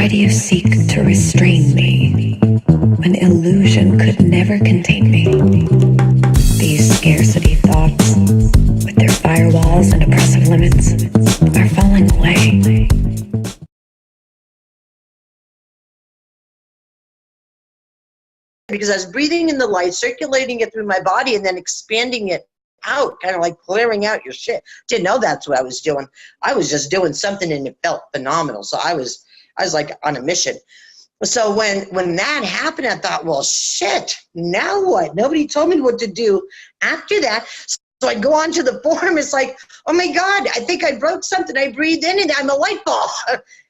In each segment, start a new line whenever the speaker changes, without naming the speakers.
Why do you seek to restrain me when illusion could never contain me? These scarcity thoughts, with their firewalls and oppressive limits, are falling away.
Because I was breathing in the light, circulating it through my body, and then expanding it out, kind of like clearing out your shit. Didn't know that's what I was doing. I was just doing something, and it felt phenomenal. So I was like on a mission. So when that happened, I thought, well, shit, now what? Nobody told me what to do after that. So I go onto the forum. It's like, oh my God, I think I broke something. I breathed in and I'm a light bulb.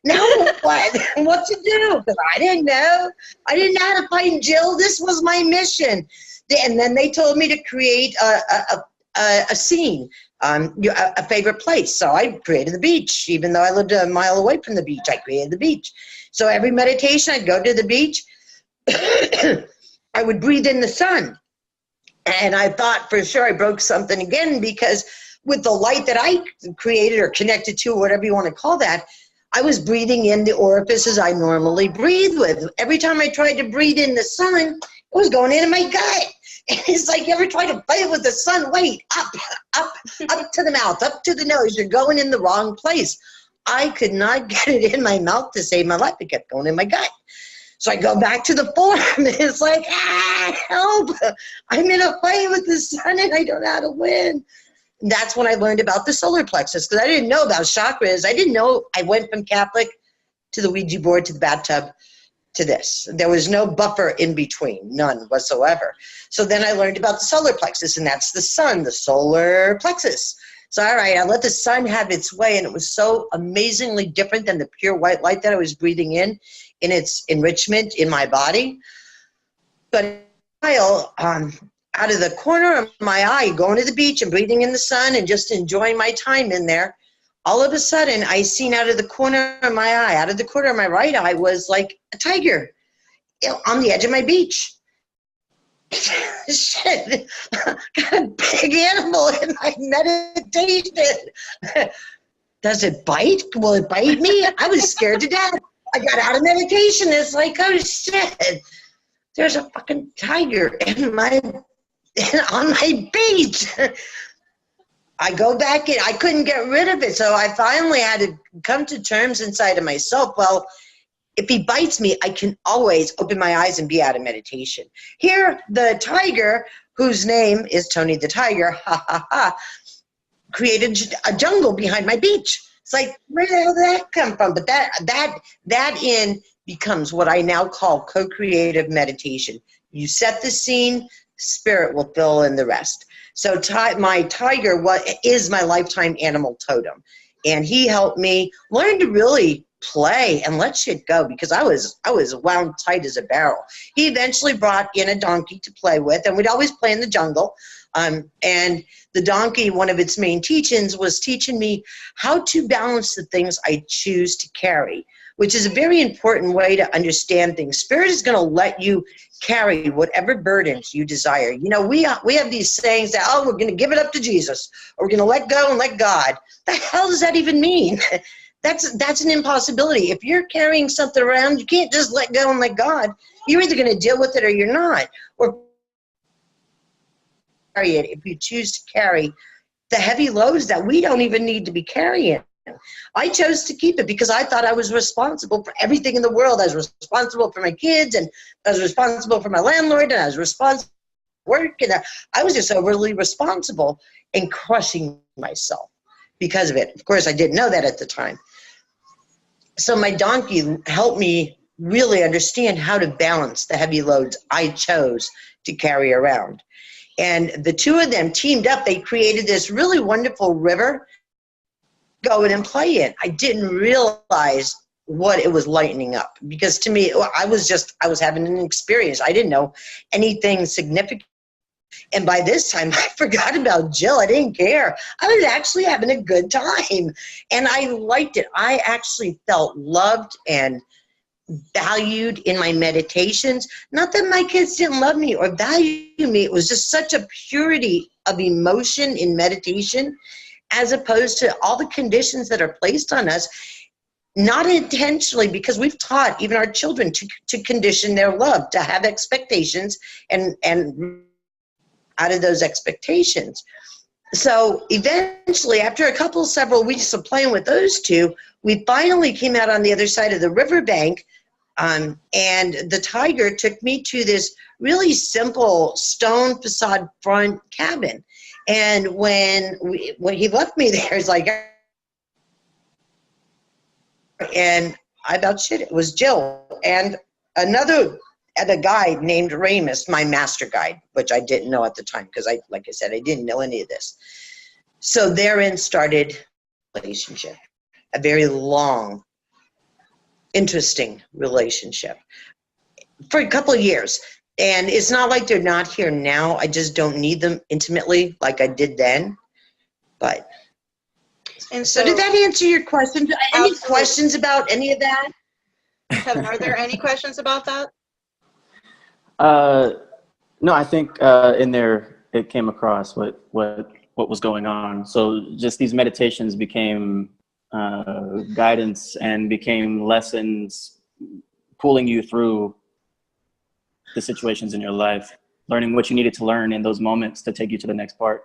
Now what? What to do? Because I didn't know. I didn't know how to find Jill. This was my mission. And then they told me to create a scene, a favorite place. So I created the beach. Even though I lived a mile away from the beach, I created the beach. So every meditation, I'd go to the beach. I would breathe in the sun. And I thought for sure I broke something again, because with the light that I created or connected to, whatever you want to call that, I was breathing in the orifices I normally breathe with. Every time I tried to breathe in the sun, it was going into my gut. And it's like, you ever try to fight with the sun? Wait, up to the mouth, up to the nose. You're going in the wrong place. I could not get it in my mouth to save my life. It kept going in my gut. So I go back to the forum, and it's like, help. I'm in a fight with the sun, and I don't know how to win. And that's when I learned about the solar plexus, because I didn't know about chakras. I didn't know. I went from Catholic to the Ouija board to the bathtub to this. There was no buffer in between, none whatsoever. So then I learned about the solar plexus, and that's the sun, the solar plexus. So, all right, I let the sun have its way, and it was so amazingly different than the pure white light that I was breathing in its enrichment in my body. But while out of the corner of my eye, going to the beach and breathing in the sun and just enjoying my time in there, all of a sudden I seen out of the corner of my eye, out of the corner of my right eye, was like a tiger on the edge of my beach. Shit, got a big animal in my meditation. Does it bite? Will it bite me? I was scared to death. I got out of meditation. It's like, oh shit, there's a fucking tiger on my beach. I go back in. I couldn't get rid of it, so I finally had to come to terms inside of myself. Well, if he bites me, I can always open my eyes and be out of meditation. Here, the tiger, whose name is Tony the Tiger, created a jungle behind my beach. It's like, where the hell did that come from? But that in becomes what I now call co-creative meditation. You set the scene, spirit will fill in the rest. So my tiger is my lifetime animal totem. And he helped me learn to really play and let shit go, because I was wound tight as a barrel. He eventually brought in a donkey to play with, and we'd always play in the jungle. And the donkey, one of its main teachings was teaching me how to balance the things I choose to carry, which is a very important way to understand things. Spirit is going to let you carry whatever burdens you desire. You know, we have these sayings that, oh, we're going to give it up to Jesus, or we're going to let go and let God. The hell does that even mean? That's an impossibility. If you're carrying something around, you can't just let go and let God. You're either going to deal with it or you're not. Or carry it if you choose to carry the heavy loads that we don't even need to be carrying. I chose to keep it because I thought I was responsible for everything in the world. I was responsible for my kids, and I was responsible for my landlord, and I was responsible for work, and I was just overly responsible and crushing myself because of it. Of course, I didn't know that at the time. So my donkey helped me really understand how to balance the heavy loads I chose to carry around. And the two of them teamed up. They created this really wonderful river go in and play in. I didn't realize what it was lightening up, because to me, I was having an experience. I didn't know anything significant. And by this time, I forgot about Jill. I didn't care. I was actually having a good time, and I liked it. I actually felt loved and valued in my meditations. Not that my kids didn't love me or value me. It was just such a purity of emotion in meditation, as opposed to all the conditions that are placed on us. not intentionally, because we've taught even our children to condition their love, to have expectations and out of those expectations. So eventually, after several weeks of playing with those two, we finally came out on the other side of the riverbank, and the tiger took me to this really simple stone facade front cabin. And when he left me there, it's like, and I about shit. It was Jill and a guy named Ramus, my master guide, which I didn't know at the time because like I said, I didn't know any of this. So therein started a relationship, a very long, interesting relationship for a couple of years. And it's not like they're not here now. I just don't need them intimately like I did then. But and so did that answer your question? Any questions about any of that?
Kevin, are there any questions about that?
No, I think in there it came across what was going on. So just these meditations became guidance and became lessons, pulling you through the situations in your life, learning what you needed to learn in those moments to take you to the next part,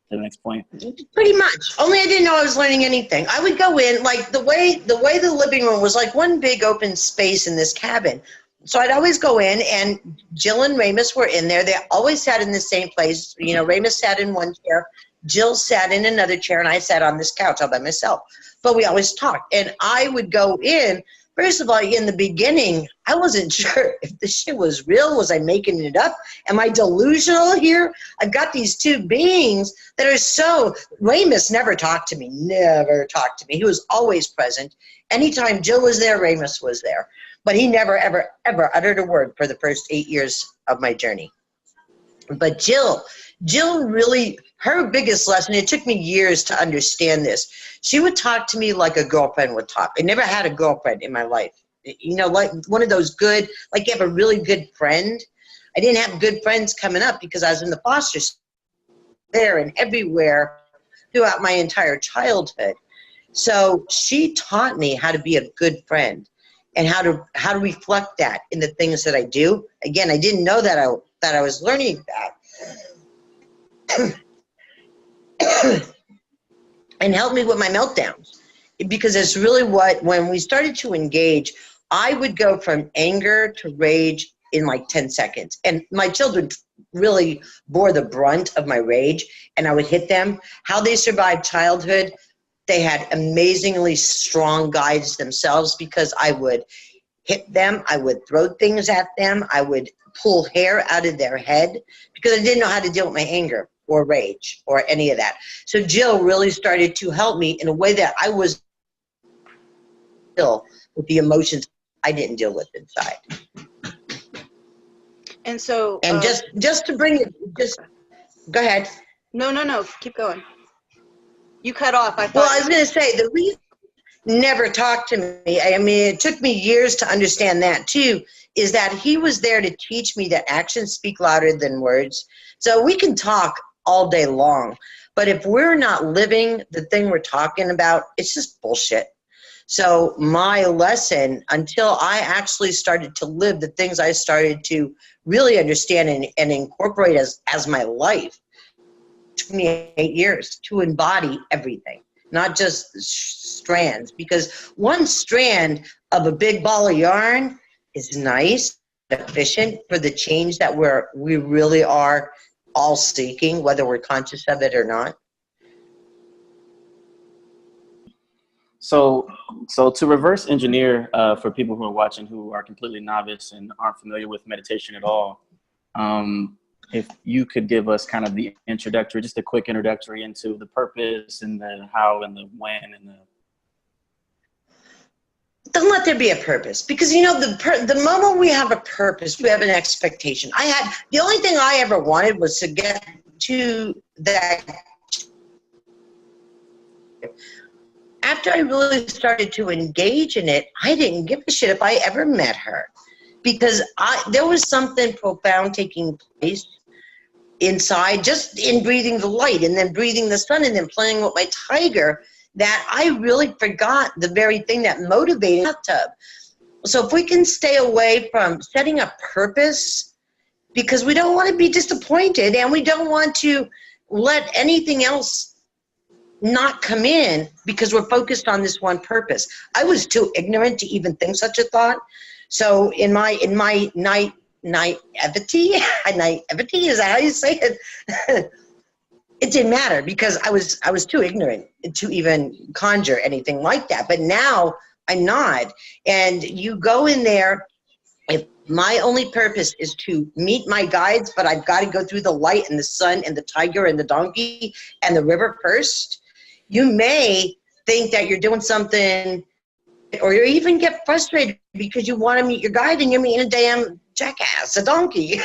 to the next point.
Pretty much. Only I didn't know I was learning anything. I would go in, like the way the living room was like one big open space in this cabin. So I'd always go in, and Jill and Ramus were in there. They always sat in the same place. You know, Ramus sat in one chair, Jill sat in another chair, and I sat on this couch all by myself. But we always talked. And I would go in. First of all, in the beginning, I wasn't sure if this shit was real. Was I making it up? Am I delusional here? I've got these two beings that are so... Ramus never talked to me. Never talked to me. He was always present. Anytime Jill was there, Ramus was there. But he never, ever, ever uttered a word for the first 8 years of my journey. But Jill really, her biggest lesson, it took me years to understand this. She would talk to me like a girlfriend would talk. I never had a girlfriend in my life. You know, like one of those good, like you have a really good friend. I didn't have good friends coming up because I was in the foster there and everywhere throughout my entire childhood. So she taught me how to be a good friend and how to reflect that in the things that I do. Again, I didn't know that I was learning that. And help me with my meltdowns, because it's really when we started to engage, I would go from anger to rage in like 10 seconds. And my children really bore the brunt of my rage, and I would hit them. How they survived childhood, they had amazingly strong guides themselves, because I would hit them, I would throw things at them, I would pull hair out of their head, because I didn't know how to deal with my anger or rage or any of that. So Jill really started to help me in a way that I was still with the emotions I didn't deal with inside.
And so,
and just to bring it, just go ahead.
No, keep going. You cut off. I thought.
Well, I was going to say, the reason never talked to me, I mean, it took me years to understand that too, is that he was there to teach me that actions speak louder than words. So we can talk all day long, but if we're not living the thing we're talking about, it's just bullshit. So my lesson, until I actually started to live the things I started to really understand and incorporate as my life, it took me 8 years to embody everything, not just strands, because one strand of a big ball of yarn is nice, efficient for the change that we really are all seeking, whether we're conscious of it or not.
So to reverse engineer for people who are watching who are completely novice and aren't familiar with meditation at all, if you could give us kind of the introductory, just a quick introductory into the purpose and the how and the when and the...
Don't let there be a purpose, because you know the moment we have a purpose, we have an expectation. The only thing I ever wanted was to get to that. After I really started to engage in it, I didn't give a shit if I ever met her, because there was something profound taking place inside, just in breathing the light and then breathing the sun and then playing with my tiger. that I really forgot the very thing that motivated me. So if we can stay away from setting a purpose, because we don't want to be disappointed and we don't want to let anything else not come in because we're focused on this one purpose. I was too ignorant to even think such a thought. So in my naivety, naivety, is that how you say it? It didn't matter because I was too ignorant to even conjure anything like that. But now I'm not. And you go in there, if my only purpose is to meet my guides, but I've got to go through the light and the sun and the tiger and the donkey and the river first, you may think that you're doing something, or you even get frustrated because you want to meet your guide and you're meeting a damn jackass, a donkey.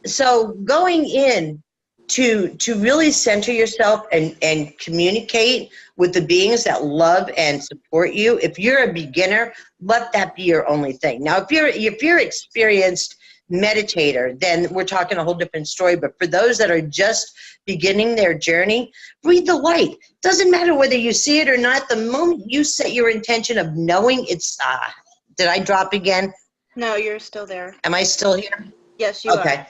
So going in to really center yourself and communicate with the beings that love and support you. If you're a beginner, let that be your only thing. Now, if you're experienced meditator, then we're talking a whole different story. But for those that are just beginning their journey, breathe the light. Doesn't matter whether you see it or not. The moment you set your intention of knowing it's, did I drop again?
No, you're still there.
Am I still here?
Yes, you
Okay.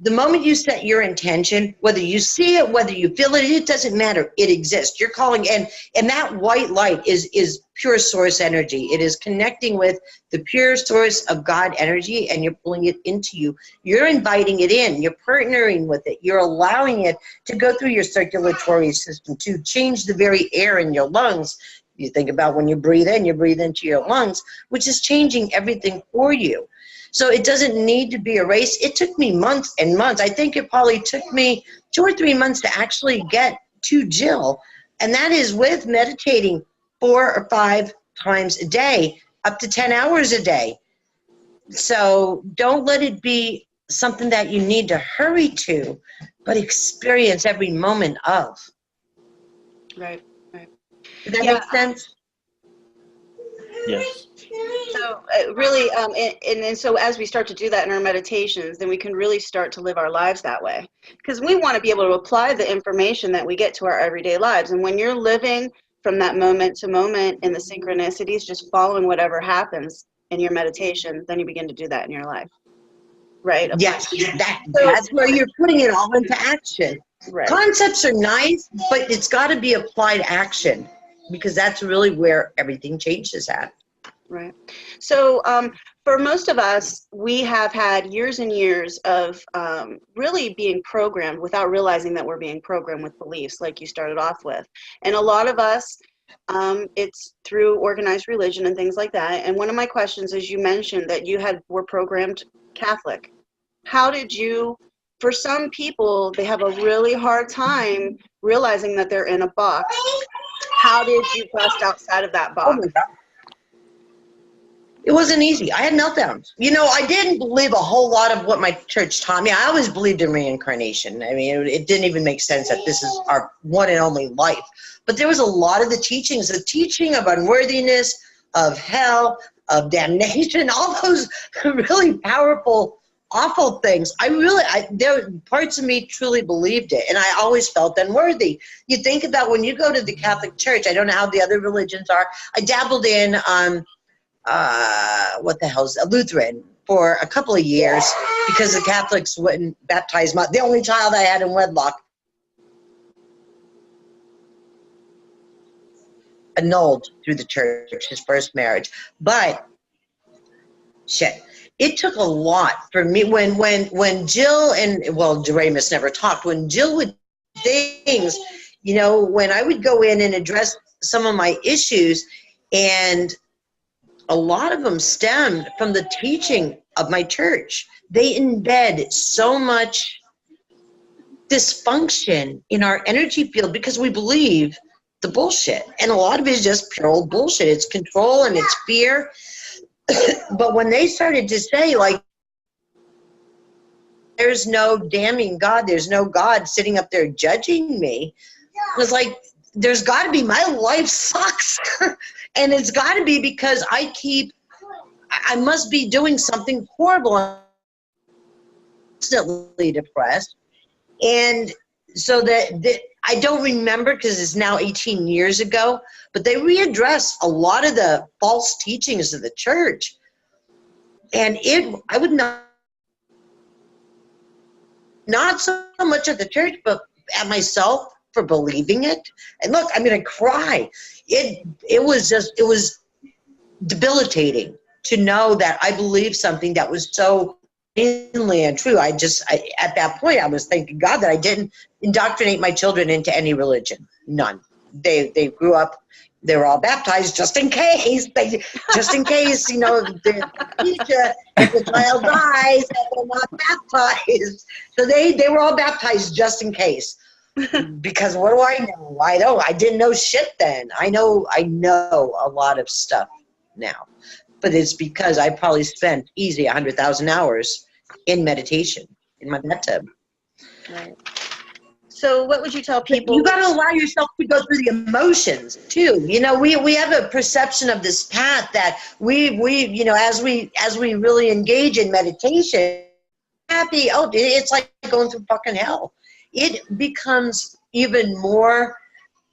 The moment you set your intention, whether you see it, whether you feel it, it doesn't matter. It exists. You're calling, and that white light is pure source energy. It is connecting with the pure source of God energy, and you're pulling it into you. You're inviting it in. You're partnering with it. You're allowing it to go through your circulatory system, to change the very air in your lungs. You think about when you breathe in, you breathe into your lungs, which is changing everything for you. So it doesn't need to be a race. It took me months and months. I think it probably took me 2 or 3 months to actually get to Jill. And that is with meditating 4 or 5 times a day, up to 10 hours a day. So don't let it be something that you need to hurry to, but experience every moment of.
Right, right.
Does that make sense?
Yes.
So really, and so as we start to do that in our meditations, then we can really start to live our lives that way. Because we want to be able to apply the information that we get to our everyday lives. And when you're living from that moment to moment in the synchronicities, just following whatever happens in your meditation, then you begin to do that in your life. Right?
Yes, that's where you're putting it all into action.
Right.
Concepts are nice, but it's got to be applied action, because that's really where everything changes at.
Right. So for most of us, we have had years and years of really being programmed without realizing that we're being programmed with beliefs like you started off with. And a lot of us, it's through organized religion and things like that. And one of my questions is, you mentioned that you were programmed Catholic. How did you, for some people, they have a really hard time realizing that they're in a box. How did you bust outside of that box?
Oh my God. It wasn't easy. I had meltdowns. You know, I didn't believe a whole lot of what my church taught me. I always believed in reincarnation. I mean, it didn't even make sense that this is our one and only life. But there was a lot of the teaching of unworthiness, of hell, of damnation, all those really powerful, awful things. There parts of me truly believed it, and I always felt unworthy. You think about when you go to the Catholic Church, I don't know how the other religions are. I dabbled in Lutheran for a couple of years because the Catholics wouldn't baptize the only child I had in wedlock. Annulled through the church, his first marriage. But shit, it took a lot for me when Jill and, well, Doremus never talked, when Jill would things, you know, when I would go in and address some of my issues, and a lot of them stemmed from the teaching of my church. They embed so much dysfunction in our energy field because we believe the bullshit. And a lot of it is just pure old bullshit. It's control and it's fear. But when they started to say, like, there's no damning God, there's no God sitting up there judging me, it was like, there's got to be, my life sucks. And it's got to be because I must be doing something horrible. I'm constantly depressed. And so that I don't remember because it's now 18 years ago, but they readdressed a lot of the false teachings of the church. And I would not so much at the church, but at myself for believing it. And look, I'm going to cry. It was debilitating to know that I believed something that was so inly untrue. At that point, I was thanking God that I didn't indoctrinate my children into any religion. None. They grew up, they were all baptized just in case. Just in case, you know, if the child dies and they're not baptized. So they were all baptized just in case. Because what do I know? I didn't know shit then. I know a lot of stuff now. But it's because I probably spent easy 100,000 hours in meditation in my bathtub.
Right. So what would you tell people?
You got to allow yourself to go through the emotions too. You know, we have a perception of this path that we you know, as we really engage in meditation, happy. Oh, it's like going through fucking hell. It becomes even more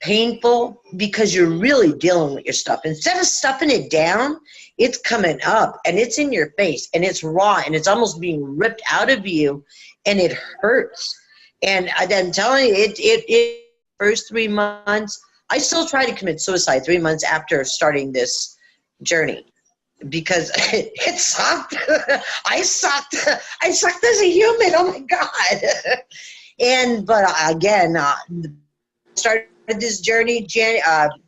painful because you're really dealing with your stuff. Instead of stuffing it down, it's coming up and it's in your face and it's raw and it's almost being ripped out of you and it hurts. And I'm telling you, it first 3 months, I still try to commit suicide 3 months after starting this journey because it sucked. I sucked as a human. Oh my God. But again, started this journey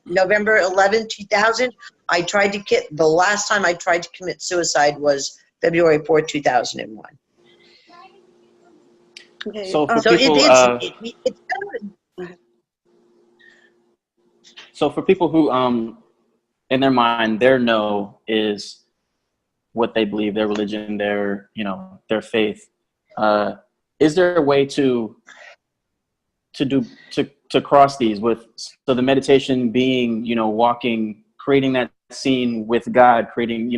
November 11, 2000. The last time I tried to commit suicide was February 4, 2001.
Okay.
So for
So
people,
it's
so for people who, in their mind, their no is what they believe, their religion, their faith. Is there a way to cross these so the meditation being, walking, creating that scene with God, creating,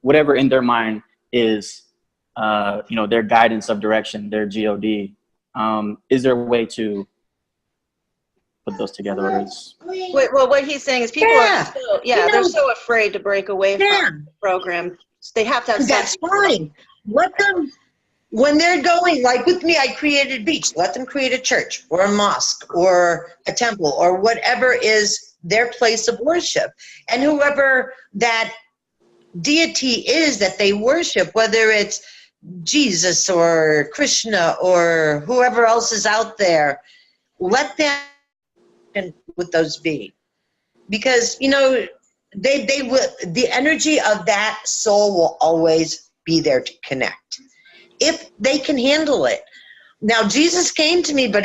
whatever in their mind is, their guidance of direction, their God. Is there a way to put those together?
Well, what he's saying is people they're so afraid to break away from the program. They have to have
that's fine. Let them, when they're going, like with me, I created a beach. Let them create a church or a mosque or a temple or whatever is their place of worship. And whoever that deity is that they worship, whether it's Jesus or Krishna or whoever else is out there, let them with those be. Because, they will, the energy of that soul will always be there to connect. If they can handle it. Now, Jesus came to me, but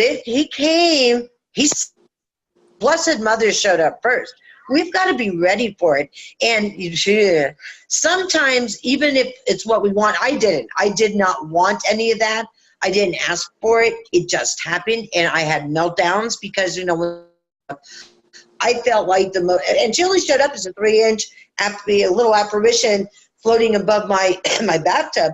Blessed Mother showed up first. We've got to be ready for it. And sometimes, even if it's what we want, I did not want any of that. I didn't ask for it. It just happened. And I had meltdowns because, I felt like and she only showed up as a 3-inch, a little apparition floating above my bathtub.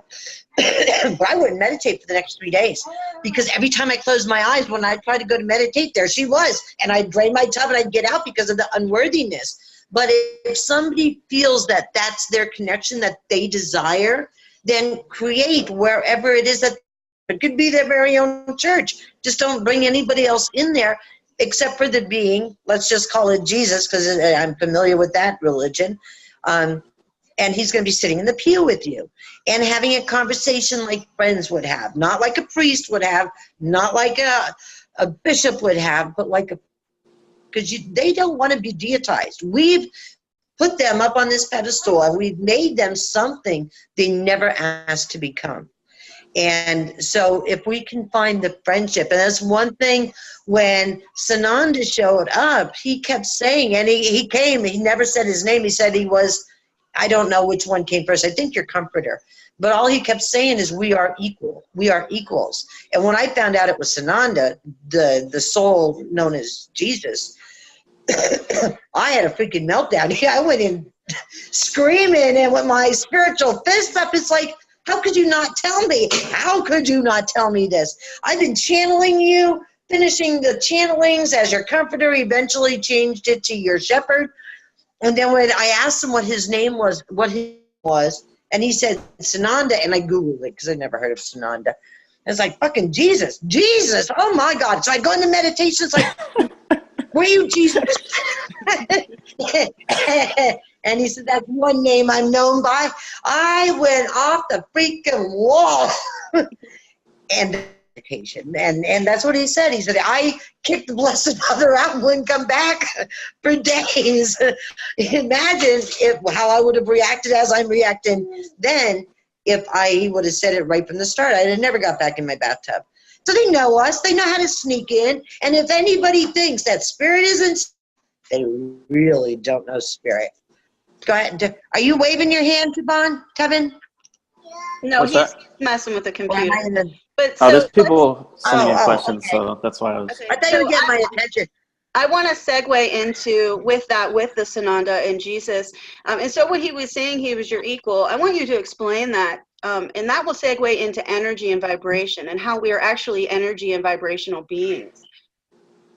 But I wouldn't meditate for the next 3 days because every time I closed my eyes, when I tried to go to meditate, there she was. And I'd drain my tub and I'd get out because of the unworthiness. But if somebody feels that that's their connection that they desire, then create wherever it is that it could be their very own church. Just don't bring anybody else in there except for the being. Let's just call it Jesus because I'm familiar with that religion. And he's going to be sitting in the pew with you and having a conversation like friends would have, not like a priest would have, not like a bishop would have, but because they don't want to be deitized. We've put them up on this pedestal and we've made them something they never asked to become. And so if we can find the friendship, and that's one thing when Sananda showed up, he kept saying, and he came, he never said his name, he said he was, I don't know which one came first. I think your comforter. But all he kept saying is, we are equal. We are equals. And when I found out it was Sananda, the soul known as Jesus, I had a freaking meltdown. I went in screaming and with my spiritual fist up. It's like, how could you not tell me? How could you not tell me this? I've been channeling you finishing the channelings as your comforter, eventually changed it to your shepherd. And then when I asked him what his name was, and he said Sananda, and I Googled it because I'd never heard of Sananda. It's like, fucking Jesus, oh my God. So I go into meditation, it's like, were you Jesus? And he said, that's one name I'm known by. I went off the freaking wall. And that's what he said. He said, I kicked the Blessed Mother out and wouldn't come back for days. Imagine how I would have reacted as I'm reacting then if he would have said it right from the start. I'd have never got back in my bathtub. So they know us. They know how to sneak in. And if anybody thinks that spirit isn't, they really don't know spirit. Go ahead. Are you waving your hand, Kevin?
No,
What's
he's
that?
messing with the
Or am
computer.
I in the-
But
There's people sending in
Oh,
questions,
okay.
so that's why I was.
Okay,
I thought you were getting my attention.
I want to segue into with the Sananda and Jesus. And so what he was saying, he was your equal. I want you to explain that. And that will segue into energy and vibration and how we are actually energy and vibrational beings.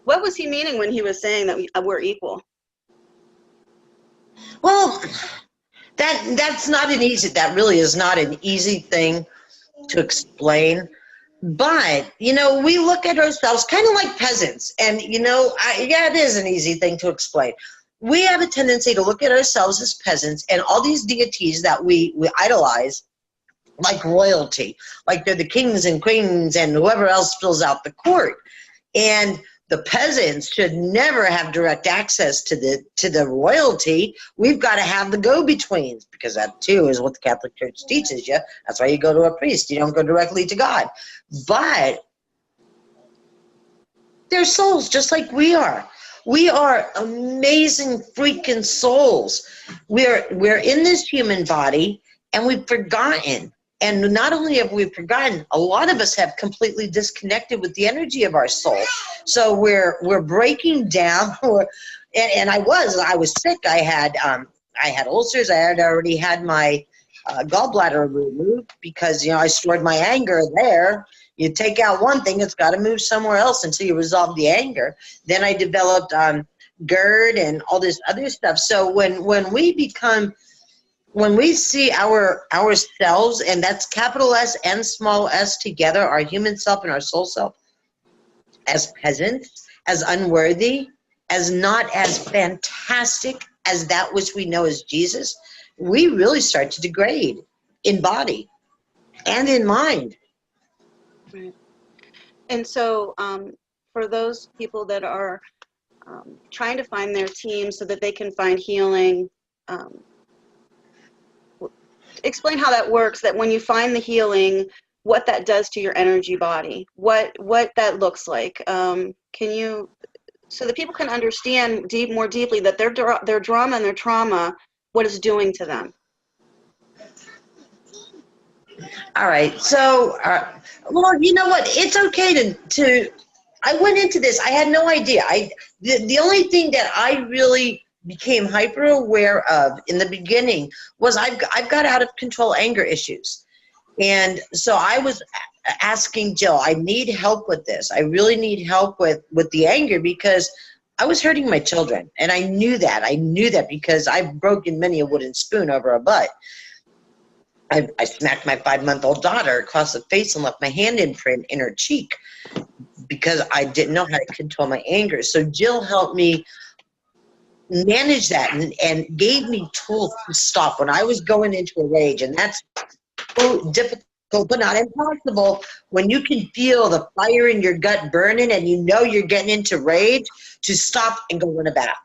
What was he meaning when he was saying that we're equal?
Well, that really is not an easy thing to explain. But, we look at ourselves kind of like peasants. And, it is an easy thing to explain. We have a tendency to look at ourselves as peasants and all these deities that we idolize like royalty, like they're the kings and queens and whoever else fills out the court. And the peasants should never have direct access to the royalty. We've got to have the go-betweens, because that too is what the Catholic Church teaches you. That's why you go to a priest. You don't go directly to God. But they're souls just like we are. We are amazing freaking souls. We're in this human body, and we've forgotten. And not only have we forgotten, a lot of us have completely disconnected with the energy of our soul. So we're breaking down. And I was sick. I had ulcers. I had already had my gallbladder removed because I stored my anger there. You take out one thing, it's got to move somewhere else until you resolve the anger. Then I developed GERD and all this other stuff. So when we see ourselves, and that's capital S and small s together, our human self and our soul self, as peasants, as unworthy, as not as fantastic as that which we know as Jesus, we really start to degrade in body and in mind.
Right. And so for those people that are trying to find their team so that they can find healing, explain how that works, that when you find the healing, what that does to your energy body, what that looks like. Can you, so that people can understand more deeply that their drama and their trauma, what it's doing to them?
All right. So, well, you know what? It's okay to I went into this. I had no idea. The only thing that I really became hyper aware of in the beginning was I've got out of control anger issues. And so I was asking Jill, I need help with this. I really need help with the anger because I was hurting my children. And I knew that. Because I've broken many a wooden spoon over a butt. I smacked my 5-month-old daughter across the face and left my hand imprint in her cheek because I didn't know how to control my anger. So Jill helped me manage that and gave me tools to stop when I was going into a rage. And that's so difficult, but not impossible. When you can feel the fire in your gut burning and you know you're getting into rage, to stop and go in a bath.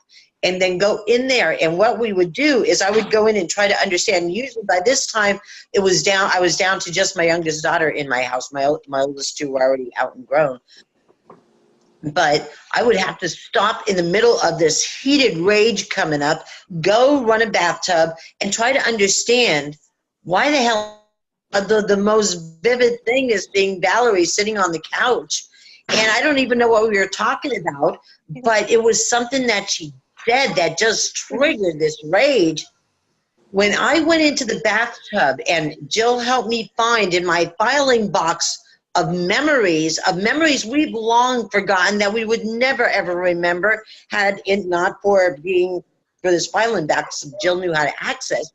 And then go in there. And what we would do is I would go in and try to understand. Usually by this time I was down to just my youngest daughter in my house. My oldest two were already out and grown. But I would have to stop in the middle of this heated rage coming up, go run a bathtub, and try to understand why the hell the most vivid thing is being Valerie sitting on the couch. And I don't even know what we were talking about, but it was something that she said that just triggered this rage. When I went into the bathtub and Jill helped me find in my filing box memories we've long forgotten that we would never ever remember had it not for this filing back so Jill knew how to access.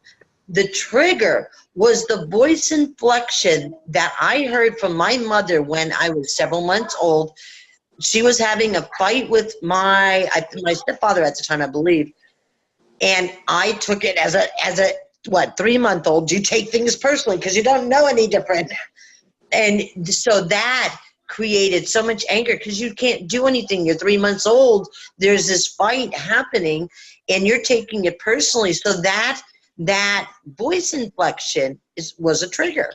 The trigger was the voice inflection that I heard from my mother when I was several months old. She was having a fight with my stepfather at the time, I believe. And I took it as a 3-month-old. You take things personally because you don't know any different. And so that created so much anger because you can't do anything. You're 3 months old. There's this fight happening and you're taking it personally. So that voice inflection was a trigger.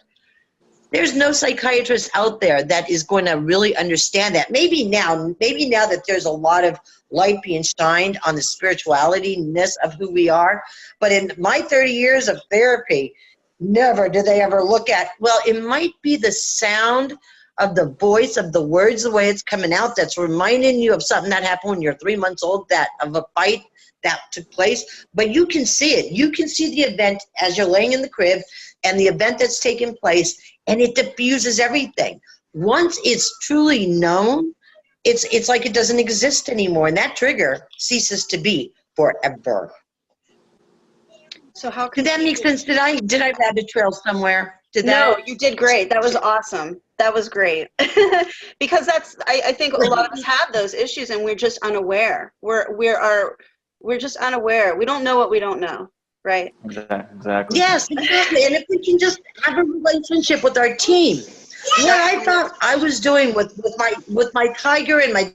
There's no psychiatrist out there that is going to really understand that. Maybe now that there's a lot of light being shined on the spirituality-ness of who we are. But in my 30 years of therapy, never did they ever look at, well, it might be the sound of the voice of the words, the way it's coming out, that's reminding you of something that happened when you're 3 months old, of a fight that took place. But you can see it. You can see the event as you're laying in the crib and the event that's taken place, and it diffuses everything. Once it's truly known, it's like it doesn't exist anymore, and that trigger ceases to be forever.
So how
did that make sense? Did I rabbit trail somewhere?
No, you did great. That was awesome. That was great. Because I think a lot of us have those issues and we're just unaware. We're just unaware. We don't know what we don't know, right?
Exactly.
Yes, exactly. And if we can just have a relationship with our team. What I thought I was doing with my tiger and my,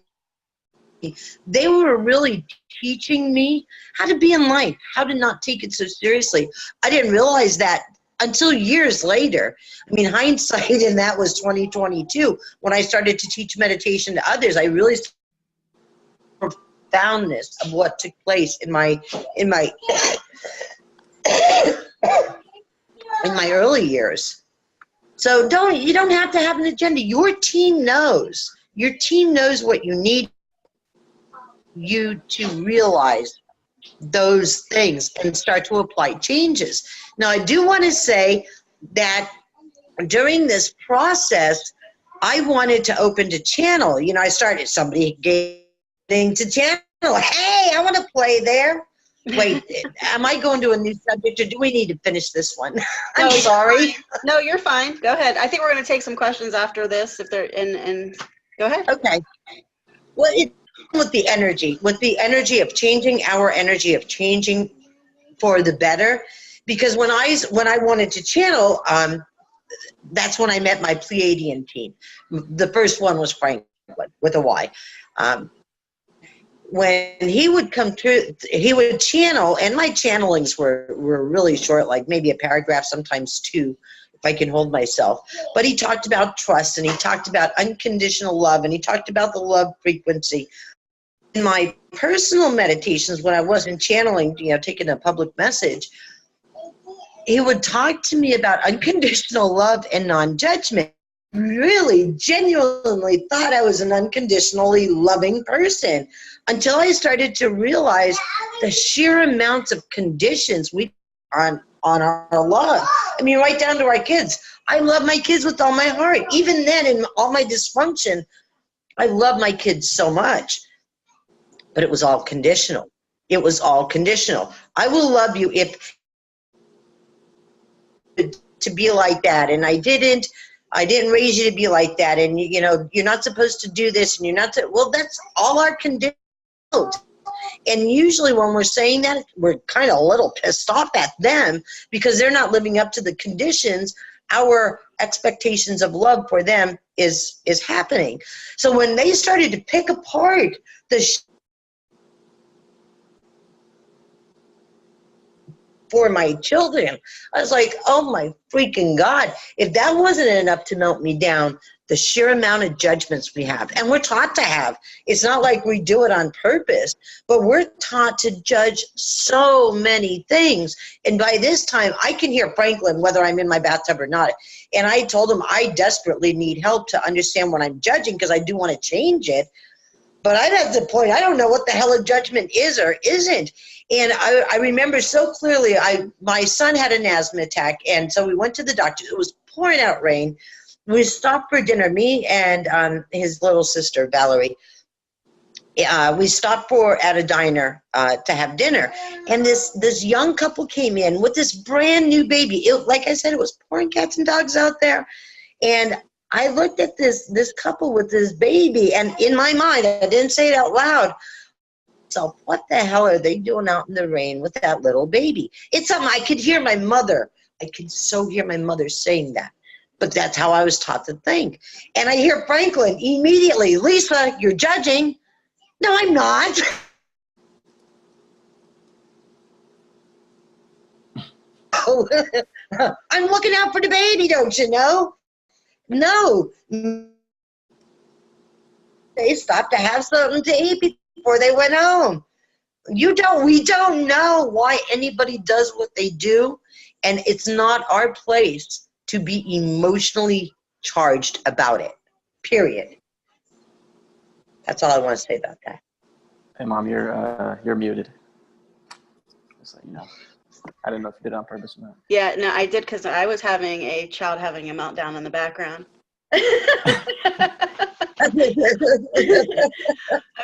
they were really teaching me how to be in life, how to not take it so seriously. I didn't realize that until years later. I mean, hindsight in that was 2022. When I started to teach meditation to others, I really saw the profoundness of what took place in my in my early years. So you don't have to have an agenda. Your team knows. Your team knows what you need you to realize those things and start to apply changes. Now, I do want to say that during this process, I wanted to open to channel. You know, somebody getting to channel. Hey, I want to play there. Wait, am I going to a new subject, or do we need to finish this one? I'm sorry.
No, you're fine. Go ahead. I think we're going to take some questions after this. If they're and go ahead.
Okay. Well, with the energy of changing, our energy of changing for the better, because when I wanted to channel, that's when I met my Pleiadian team. The first one was Franklin with a Y. When he would come through, he would channel, and my channelings were really short, like maybe a paragraph, sometimes two, if I can hold myself. But he talked about trust, and he talked about unconditional love, and he talked about the love frequency. In my personal meditations, when I wasn't channeling, taking a public message, he would talk to me about unconditional love and non-judgment. Really genuinely thought I was an unconditionally loving person until I started to realize the sheer amounts of conditions we on our love. I mean, right down to our kids. I love my kids with all my heart. Even then, in all my dysfunction, I love my kids so much. But it was all conditional. It was all conditional. I will love you if to be like that, and I didn't raise you to be like that, and you're not supposed to do this, and you're not to, well, that's all our conditions. And usually when we're saying that, we're kind of a little pissed off at them because they're not living up to the conditions. Our expectations of love for them is happening. So when they started to pick apart for my children, I was like, oh my freaking God, if that wasn't enough to melt me down, the sheer amount of judgments we have, and we're taught to have, it's not like we do it on purpose, but we're taught to judge so many things. And by this time, I can hear Franklin, whether I'm in my bathtub or not. And I told him I desperately need help to understand what I'm judging because I do want to change it. But I'm at the point, I don't know what the hell a judgment is or isn't. And I remember so clearly, my son had an asthma attack, and so we went to the doctor. It was pouring out rain, we stopped for dinner, me and his little sister, Valerie. We stopped at a diner to have dinner, and this young couple came in with this brand new baby. Like I said, it was pouring cats and dogs out there, and I looked at this couple with this baby, and in my mind, I didn't say it out loud. So what the hell are they doing out in the rain with that little baby? It's something I could hear my mother. I could so hear my mother saying that. But that's how I was taught to think. And I hear Franklin immediately, Lisa, you're judging. No, I'm not. I'm looking out for the baby, don't you know? No. They stopped to have something to eat before they went home. We don't know why anybody does what they do, and it's not our place to be emotionally charged about it, period. That's all I want to say about that.
Hey, Mom, you're muted. Just so you know. I didn't know if you did it on purpose or not.
Yeah, no, I did because I was having a child having a meltdown in the background.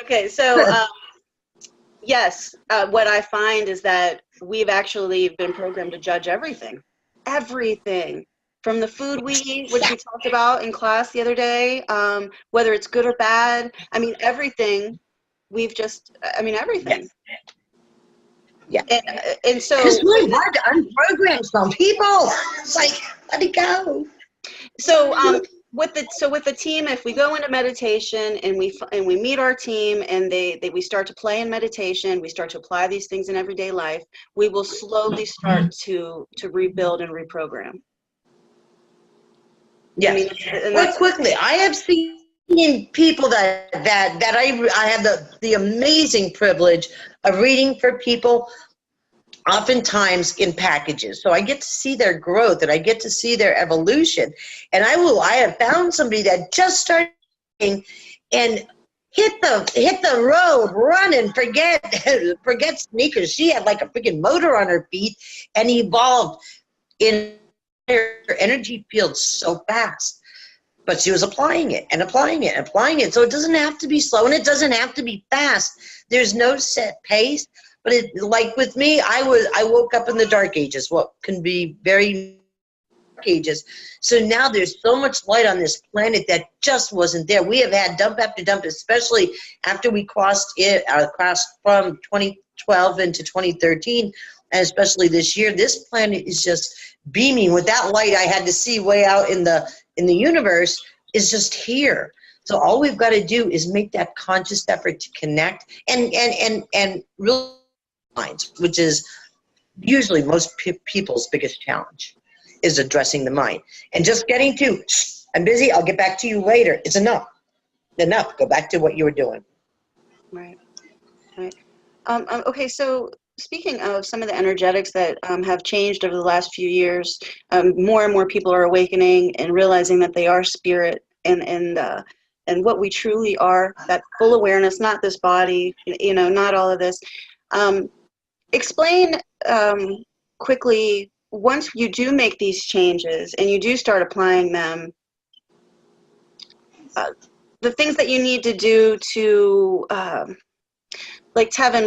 Okay, so yes, what I find is that we've actually been programmed to judge everything. Everything. From the food we eat, which we talked about in class the other day, whether it's good or bad. I mean, everything. Everything.
Yeah.
And so.
It's really hard to unprogram some people. It's like, let it go.
So with the team, if we go into meditation and we meet our team and we start to play in meditation, we start to apply these things in everyday life, we will slowly start to rebuild and reprogram.
Yeah. Well, quickly, I have seen people that I have the amazing privilege of reading for people, oftentimes in packages. So I get to see their growth and I get to see their evolution. And I have found somebody that just started and hit the road running, forget sneakers. She had like a freaking motor on her feet and evolved in her energy field so fast. But she was applying it. So it doesn't have to be slow and it doesn't have to be fast. There's no set pace. But like with me, I woke up in the dark ages, what can be very dark ages. So now there's so much light on this planet that just wasn't there. We have had dump after dump, especially after we crossed from 2012 into 2013, and especially this year. This planet is just beaming with that light I had to see way out in the universe is just here. So all we've got to do is make that conscious effort to connect and really, which is usually most people's biggest challenge, is addressing the mind. And just getting to, I'm busy, I'll get back to you later. It's enough. Go back to what you were doing.
Right. Okay, so speaking of some of the energetics that have changed over the last few years, more and more people are awakening and realizing that they are spirit and what we truly are, that full awareness, not this body, not all of this. Explain quickly, once you do make these changes and you do start applying them, the things that you need to do to, like Tevin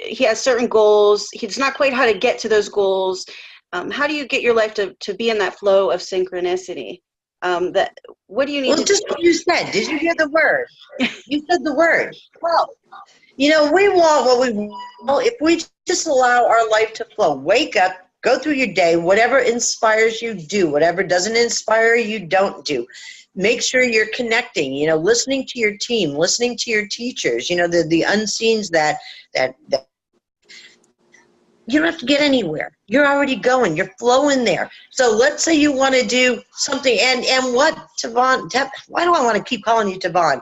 he has certain goals. He's not quite how to get to those goals. How do you get your life to be in that flow of synchronicity? What do you need to do?
Just what you said. Did you hear the word? You said the word. Well, we want what we want. If we just allow our life to flow, wake up, go through your day, whatever inspires you, do. Whatever doesn't inspire you, don't do. Make sure you're connecting, listening to your team, listening to your teachers, the unseens that you don't have to get anywhere. You're already going. You're flowing there. So let's say you want to do something. And what Tevin, why do I want to keep calling you Tevin?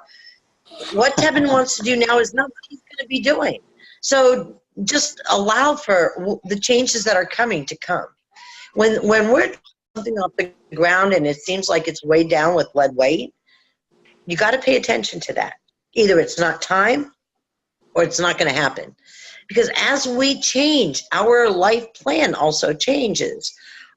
What Tevin wants to do now is not what he's going to be doing. So just allow for the changes that are coming to come. When we're something off the ground and it seems like it's weighed down with lead weight, you got to pay attention to that. Either it's not time or it's not going to happen. Because as we change, our life plan also changes.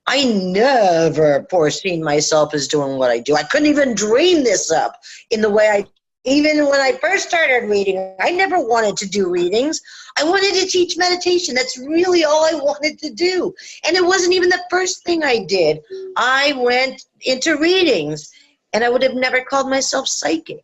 I never foreseen myself as doing what I do. I couldn't even dream this up in the way I, even when I first started reading, I never wanted to do readings. I wanted to teach meditation. That's really all I wanted to do. And it wasn't even the first thing I did. I went into readings, and I would have never called myself psychic.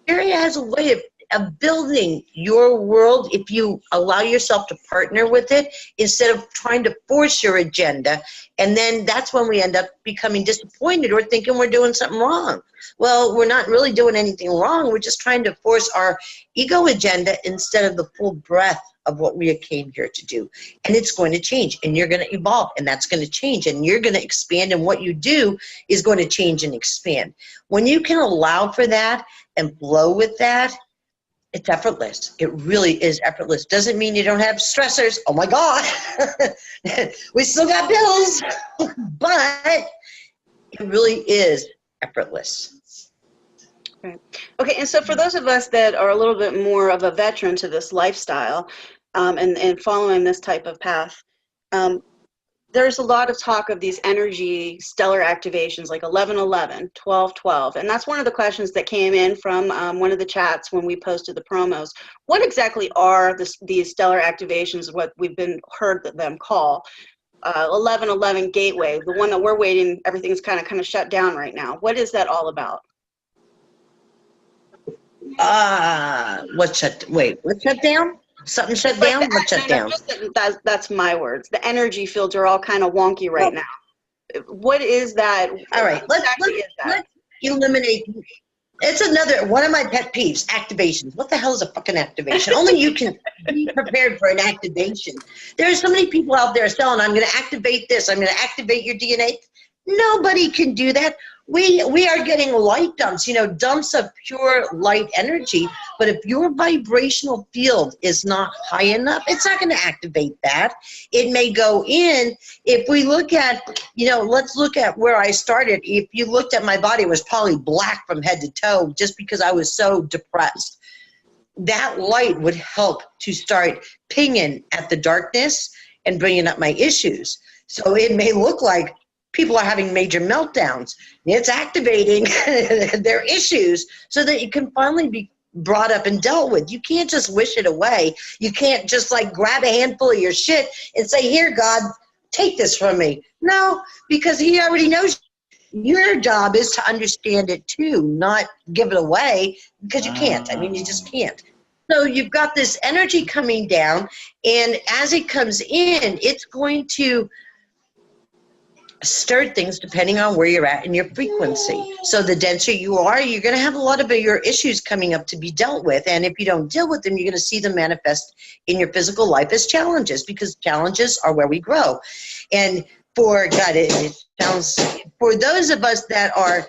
Area has a way of building your world if you allow yourself to partner with it instead of trying to force your agenda. And then that's when we end up becoming disappointed or thinking we're doing something wrong. Well, we're not really doing anything wrong. We're just trying to force our ego agenda instead of the full breadth of what we came here to do. And it's going to change, and you're going to evolve, and that's going to change, and you're going to expand, and what you do is going to change and expand. When you can allow for that and flow with that, it's effortless. It really is effortless. Doesn't mean you don't have stressors. Oh my God. We still got bills, but it really is effortless.
Right. Okay, and so for those of us that are a little bit more of a veteran to this lifestyle and following this type of path, there's a lot of talk of these energy stellar activations like 1111, 1212, and that's one of the questions that came in from one of the chats when we posted the promos. What exactly are these stellar activations, what we've been heard them call? 1111 gateway, the one that we're waiting, everything's kind of shut down right now. What is that all about?
What shut down? Something shut down? What shut down?
That's my words. The energy fields are all kind of wonky right now. What is that?
All right, let's eliminate. It's another one of my pet peeves, activations. What the hell is a fucking activation? Only you can be prepared for an activation. There are so many people out there selling, I'm going to activate this, I'm going to activate your DNA. Nobody can do that. We are getting light dumps, dumps of pure light energy. But if your vibrational field is not high enough, it's not going to activate that. It may go in. If we look at, let's look at where I started. If you looked at my body, it was probably black from head to toe just because I was so depressed. That light would help to start pinging at the darkness and bringing up my issues. So it may look like people are having major meltdowns. It's activating their issues so that it can finally be brought up and dealt with. You can't just wish it away. You can't just grab a handful of your shit and say, here, God, take this from me. No, because he already knows. Your job is to understand it too, not give it away, because you can't. You just can't. So you've got this energy coming down, and as it comes in, it's going to stir things depending on where you're at in your frequency. So the denser you are, you're going to have a lot of your issues coming up to be dealt with. And if you don't deal with them, you're going to see them manifest in your physical life as challenges, because challenges are where we grow. And for those of us that are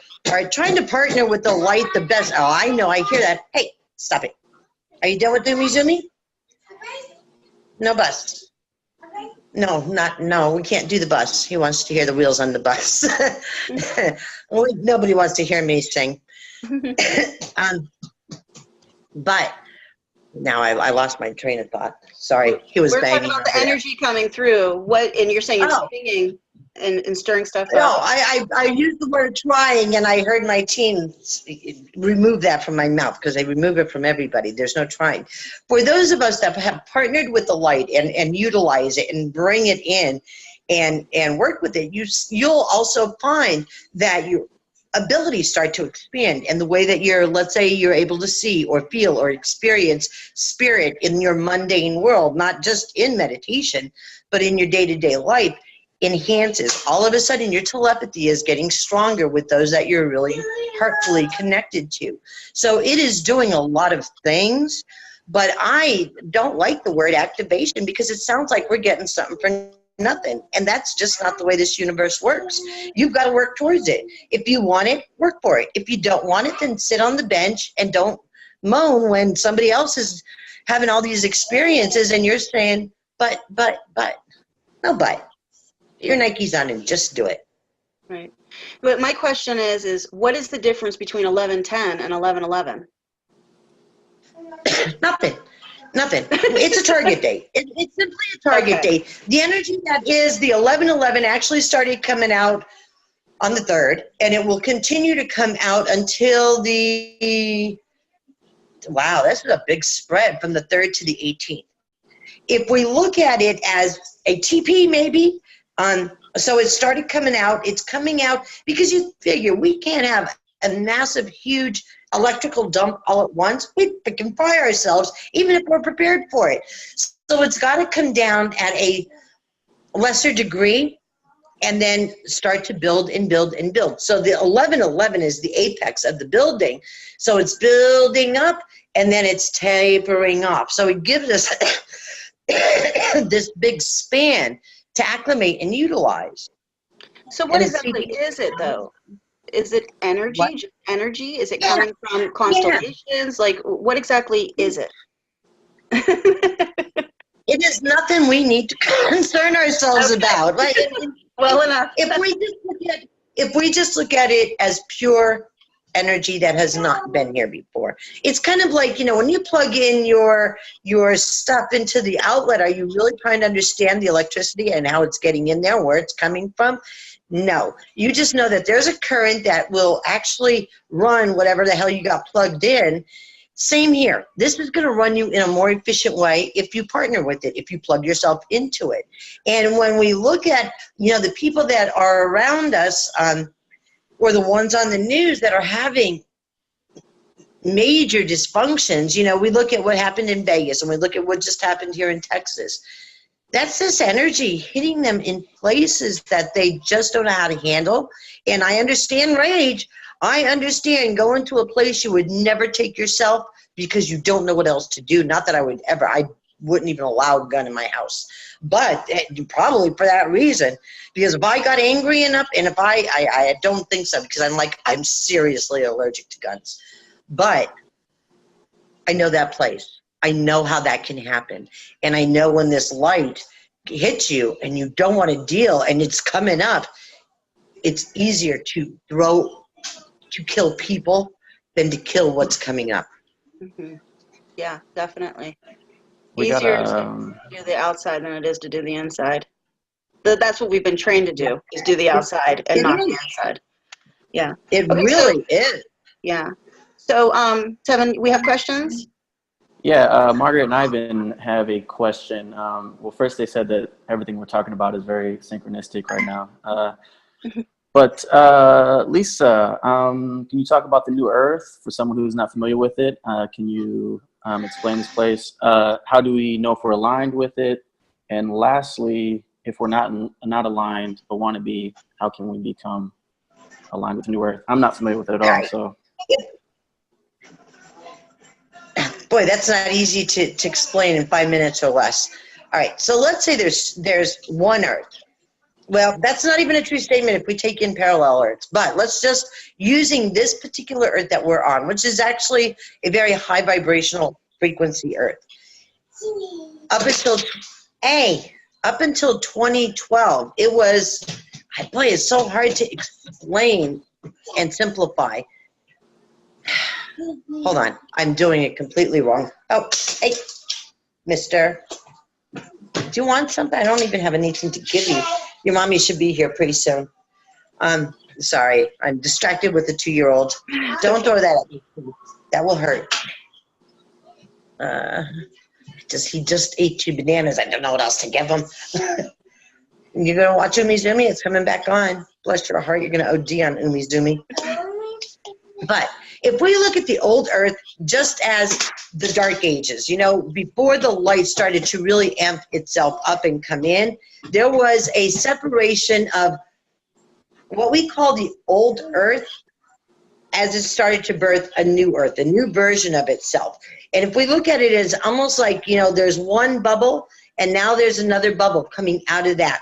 trying to partner with the light the best. Oh, I know, I hear that. Hey, stop it. Are you done with Zoomy? No bus. No, we can't do the bus. He wants to hear the wheels on the bus. Nobody wants to hear me sing. But now I lost my train of thought. Sorry, he was banging.
We're talking about the energy coming through. And you're saying it's singing and stirring stuff up.
No, I used the word trying, and I heard my team remove that from my mouth, because they remove it from everybody. There's no trying. For those of us that have partnered with the light and utilize it and bring it in and work with it, you'll also find that your abilities start to expand, and the way that let's say you're able to see or feel or experience spirit in your mundane world, not just in meditation, but in your day-to-day life, enhances. All of a sudden your telepathy is getting stronger with those that you're really heartfully connected to. So it is doing a lot of things, but I don't like the word activation, because it sounds like we're getting something for nothing, and that's just not the way this universe works. You've got to work towards it. If you want it, work for it. If you don't want it, then sit on the bench and don't moan when somebody else is having all these experiences and you're saying, but. No, but. Your Nike's on and just do it.
Right. But my question is what is the difference between 1110 and 1111?
Nothing. Nothing. It's a target date. It's simply a target
Okay.
date. The energy that is the 11/11 actually started coming out on the 3rd, and it will continue to come out until the, wow, this is a big spread from the 3rd to the 18th. If we look at it as a TP maybe, so it started coming out, it's coming out because you figure we can't have a massive, huge electrical dump all at once. We can fry ourselves even if we're prepared for it. So it's got to come down at a lesser degree and then start to build and build and build. So the 11/11 is the apex of the building. So it's building up and then it's tapering off. So it gives us this big span to acclimate and utilize.
So what
And
exactly is it though? Is it energy?
What?
Just energy? Is it
Yeah.
coming from constellations? Like what exactly is it?
It is nothing we need to concern ourselves
Okay.
about. Like,
Well enough.
if we just look at it as pure energy that has not been here before, it's kind of like, you know, when you plug in your stuff into the outlet, are you really trying to understand the electricity and how it's getting in there, where it's coming from? No, you just know that there's a current that will actually run whatever the hell you got plugged in. Same here. This is going to run you in a more efficient way if you partner with it, if you plug yourself into it. And when we look at, you know, the people that are around us, or the ones on the news that are having major dysfunctions, you know, we look at what happened in Vegas and we look at what just happened here in Texas. That's this energy hitting them in places that they just don't know how to handle. And I understand rage. I understand going to a place you would never take yourself because you don't know what else to do. Not that I wouldn't even allow a gun in my house. But probably for that reason. Because if I got angry enough, and if I don't think so, because I'm seriously allergic to guns. But I know that place. I know how that can happen. And I know when this light hits you and you don't want to deal and it's coming up, it's easier to kill people than to kill what's coming up.
Mm-hmm. Yeah, definitely.
We
Easier
gotta,
to do the outside than it is to do the inside. That's what we've been trained to do, is do the outside and not the inside. Yeah.
It
Okay,
really is.
Yeah. So, Tevin, we have questions?
Yeah, Margaret and Ivan have a question. Well, first they said that everything we're talking about is very synchronistic right now. But Lisa, can you talk about the New Earth for someone who's not familiar with it? Can you explain this place? How do we know if we're aligned with it? And lastly, if we're not aligned but want to be, how can we become aligned with the New Earth? I'm not familiar with it at all, so.
Boy, that's not easy to explain in 5 minutes or less. All right, so let's say there's one Earth. Well, that's not even a true statement if we take in parallel Earths. But let's just, using this particular Earth that we're on, which is actually a very high vibrational frequency Earth. Up until 2012, it was, boy, it's so hard to explain and simplify. Hold on, I'm doing it completely wrong. Oh, hey, mister. Do you want something? I don't even have anything to give you. Your mommy should be here pretty soon. Sorry, I'm distracted with the 2-year-old. Don't throw that at me. That will hurt. He just ate 2 bananas. I don't know what else to give him. You're gonna watch Umizoomi? It's coming back on. Bless your heart, you're gonna OD on Umizoomi. But if we look at the old Earth just as the Dark Ages, you know, before the light started to really amp itself up and come in, there was a separation of what we call the old Earth as it started to birth a new Earth, a new version of itself. And if we look at it as almost like, you know, there's one bubble and now there's another bubble coming out of that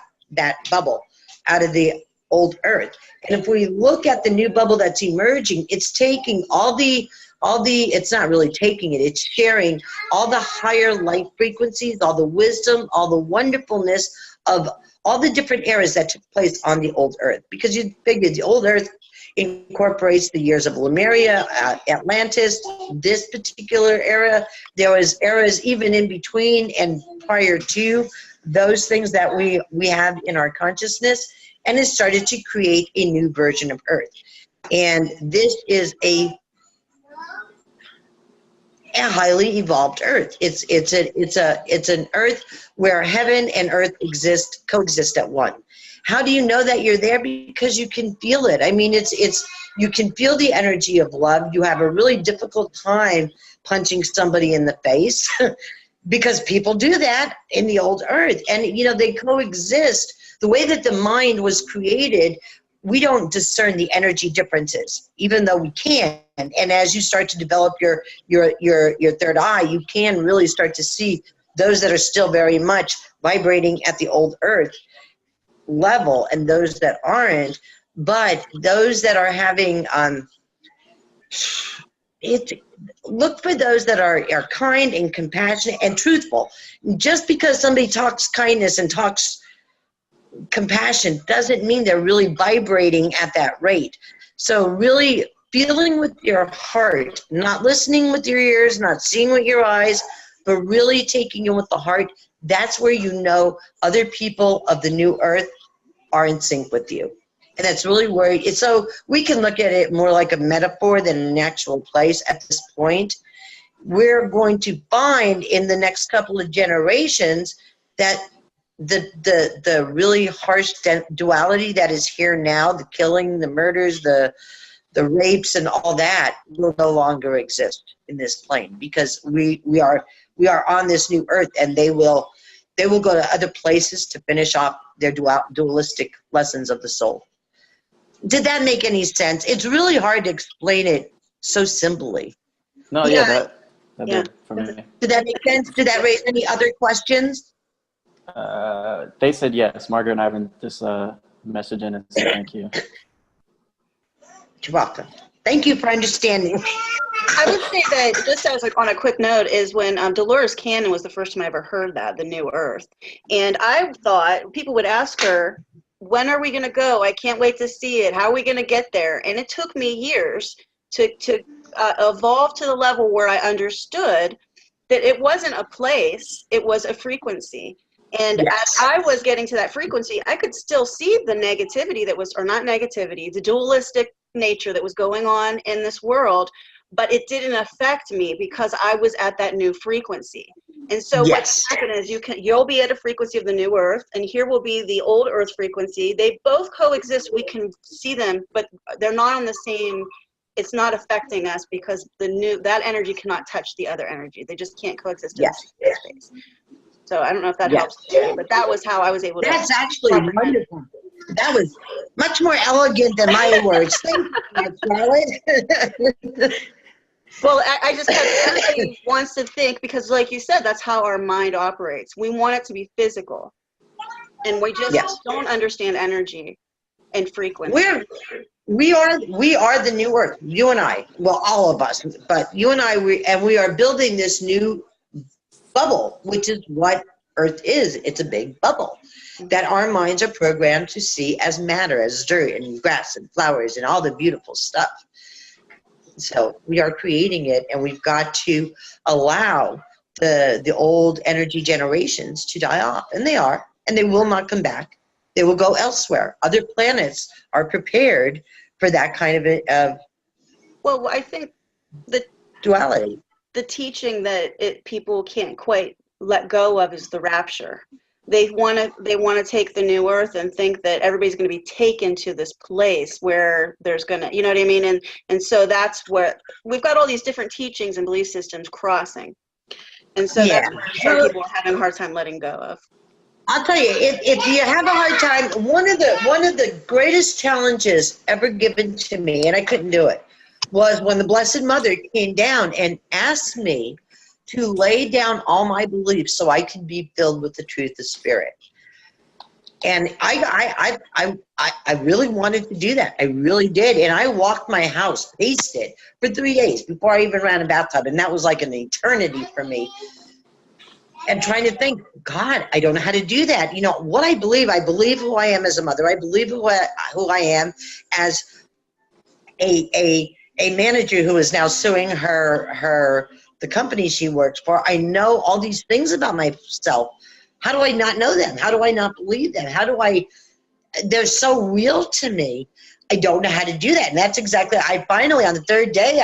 bubble, out of the old Earth. And if we look at the new bubble that's emerging, it's taking it's not really taking it, it's sharing all the higher light frequencies, all the wisdom, all the wonderfulness of all the different eras that took place on the old Earth. Because you figure the old Earth incorporates the years of Lemuria, Atlantis, this particular era. There was eras even in between and prior to those things that we have in our consciousness, and it started to create a new version of Earth. And this is a highly evolved Earth. It's an Earth where heaven and Earth coexist at one. How do you know that you're there? Because you can feel it. I mean, you can feel the energy of love. You have a really difficult time punching somebody in the face because people do that in the old Earth, and they coexist. The way that the mind was created, we don't discern the energy differences, even though we can. And as you start to develop your third eye, you can really start to see those that are still very much vibrating at the old Earth level and those that aren't. But those that are having look for those that are kind and compassionate and truthful. Just because somebody talks kindness and talks compassion doesn't mean they're really vibrating at that rate. So really feeling with your heart, not listening with your ears, not seeing with your eyes, but really taking in with the heart. That's where you know other people of the new Earth are in sync with you. And that's really where it's, so we can look at it more like a metaphor than an actual place at this point. We're going to find in the next couple of generations that the really harsh duality that is here now, the killing, the murders, the rapes and all that will no longer exist in this plane, because we are on this new Earth, and they will go to other places to finish off their dualistic lessons of the soul. Did that make any sense? It's really hard to explain it so simply.
No, yeah, that did for me.
Did that make sense? Did that raise any other questions?
They said yes. Margaret and Ivan just messaged in and said thank you.
You're welcome. Thank you for understanding.
I would say that, just as on a quick note, is when Dolores Cannon was the first time I ever heard that, the New Earth. And I thought people would ask her, when are we going to go? I can't wait to see it. How are we going to get there? And it took me years to evolve to the level where I understood that it wasn't a place, it was a frequency. And as I was getting to that frequency, I could still see the negativity that was, or not negativity, the dualistic nature that was going on in this world, but it didn't affect me because I was at that new frequency. And so what's happened is you'll be at a frequency of the new Earth, and here will be the old Earth frequency. They both coexist. We can see them, but they're not on the same. It's not affecting us because that energy cannot touch the other energy. They just can't coexist in the same space. So I don't know if that helps, but that was how I was able to.
That's actually wonderful. That was much more elegant than my words. Thank you, Charlotte.
Well, I just kept, everybody wants to think, because like you said, that's how our mind operates. We want it to be physical. And we just don't understand energy and frequency. We are the new Earth, you and I. Well, all of us, but you and I, we are building this new bubble, which is what Earth is. It's a big bubble that our minds are programmed to see as matter, as dirt and grass and flowers and all the beautiful stuff. So we are creating it, and we've got to allow the old energy generations to die off. And they are, and they will not come back. They will go elsewhere. Other planets are prepared for that kind of well, I think the
duality.
The teaching that people can't quite let go of is the rapture. They want to take the new Earth and think that everybody's going to be taken to this place where there's going to, you know what I mean? And so that's where we've got all these different teachings and belief systems crossing. And so that's where some people are having a hard time letting go of.
I'll tell you, if you have a hard time, one of the greatest challenges ever given to me, and I couldn't do it, was when the Blessed Mother came down and asked me to lay down all my beliefs so I could be filled with the truth of spirit. And I really wanted to do that. I really did. And I walked my house, paced it for 3 days before I even ran a bathtub. And that was like an eternity for me. And trying to think, God, I don't know how to do that. You know, what I believe who I am as a mother. I believe who I am as a manager who is now suing the company she works for. I know all these things about myself. How do I not know them? How do I not believe them? They're so real to me. I don't know how to do that. And that's exactly, I finally, on the third day,